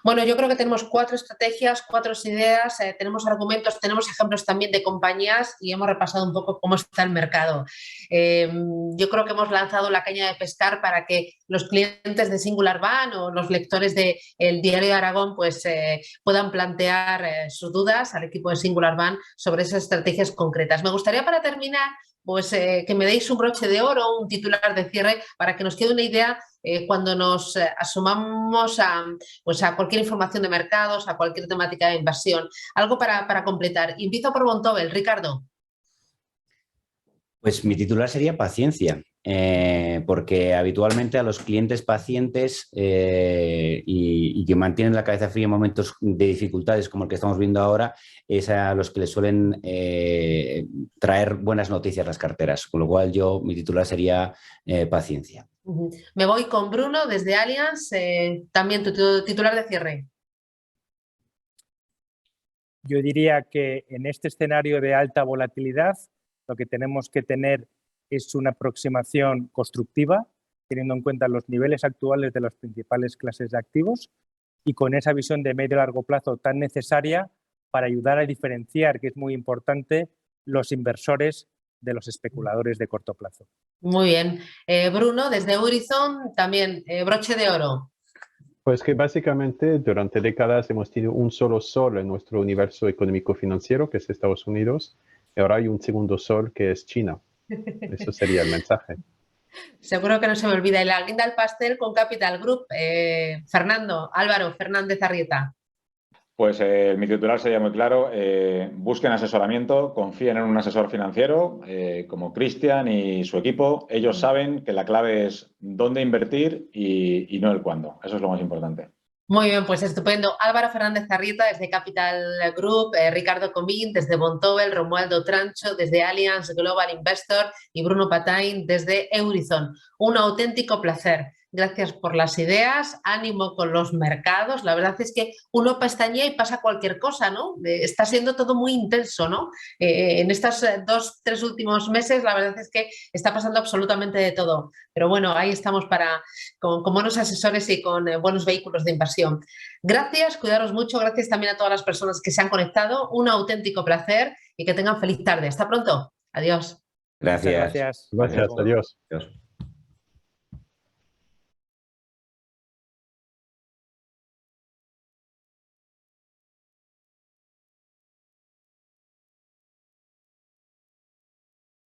Bueno, yo creo que tenemos 4 estrategias, 4 ideas, tenemos argumentos, tenemos ejemplos también de compañías y hemos repasado un poco cómo está el mercado. Yo creo que hemos lanzado la caña de pescar para que los clientes de Singular Bank o los lectores del Diario de Aragón pues, puedan plantear sus dudas al equipo de Singular Bank sobre esas estrategias concretas. Me gustaría, para terminar, pues que me deis un broche de oro, un titular de cierre, para que nos quede una idea cuando nos asomamos pues a cualquier información de mercados, a cualquier temática de inversión. Algo para completar. Empiezo por Vontobel, Ricardo. Pues mi titular sería paciencia, porque habitualmente a los clientes pacientes y que mantienen la cabeza fría en momentos de dificultades como el que estamos viendo ahora, es a los que les suelen traer buenas noticias las carteras, con lo cual mi titular sería paciencia. Me voy con Bruno desde Allianz, también tu titular de cierre. Yo diría que en este escenario de alta volatilidad lo que tenemos que tener es una aproximación constructiva, teniendo en cuenta los niveles actuales de las principales clases de activos y con esa visión de medio y largo plazo tan necesaria para ayudar a diferenciar, que es muy importante, los inversores de los especuladores de corto plazo. Muy bien. Bruno, desde Horizon, también broche de oro. Pues que básicamente durante décadas hemos tenido un solo sol en nuestro universo económico-financiero, que es Estados Unidos, y ahora hay un segundo sol que es China. Eso sería el mensaje. Seguro que no se me olvida. Y la guinda al pastel con Capital Group. Álvaro Fernández Arrieta. Pues mi titular sería muy claro. Busquen asesoramiento, confíen en un asesor financiero como Cristian y su equipo. Ellos saben que la clave es dónde invertir y no el cuándo. Eso es lo más importante. Muy bien, pues estupendo. Álvaro Fernández Arrieta desde Capital Group, Ricardo Comín desde Vontobel, Romualdo Trancho desde Allianz Global Investor y Bruno Patain desde Horizon. Un auténtico placer. Gracias por las ideas, ánimo con los mercados. La verdad es que uno pestañea y pasa cualquier cosa, ¿no? Está siendo todo muy intenso, ¿no? En estos 2-3 últimos meses la verdad es que está pasando absolutamente de todo. Pero bueno, ahí estamos con buenos asesores y con buenos vehículos de inversión. Gracias, cuidaros mucho. Gracias también a todas las personas que se han conectado. Un auténtico placer y que tengan feliz tarde. Hasta pronto. Adiós. Gracias. Gracias. Gracias, adiós. Adiós.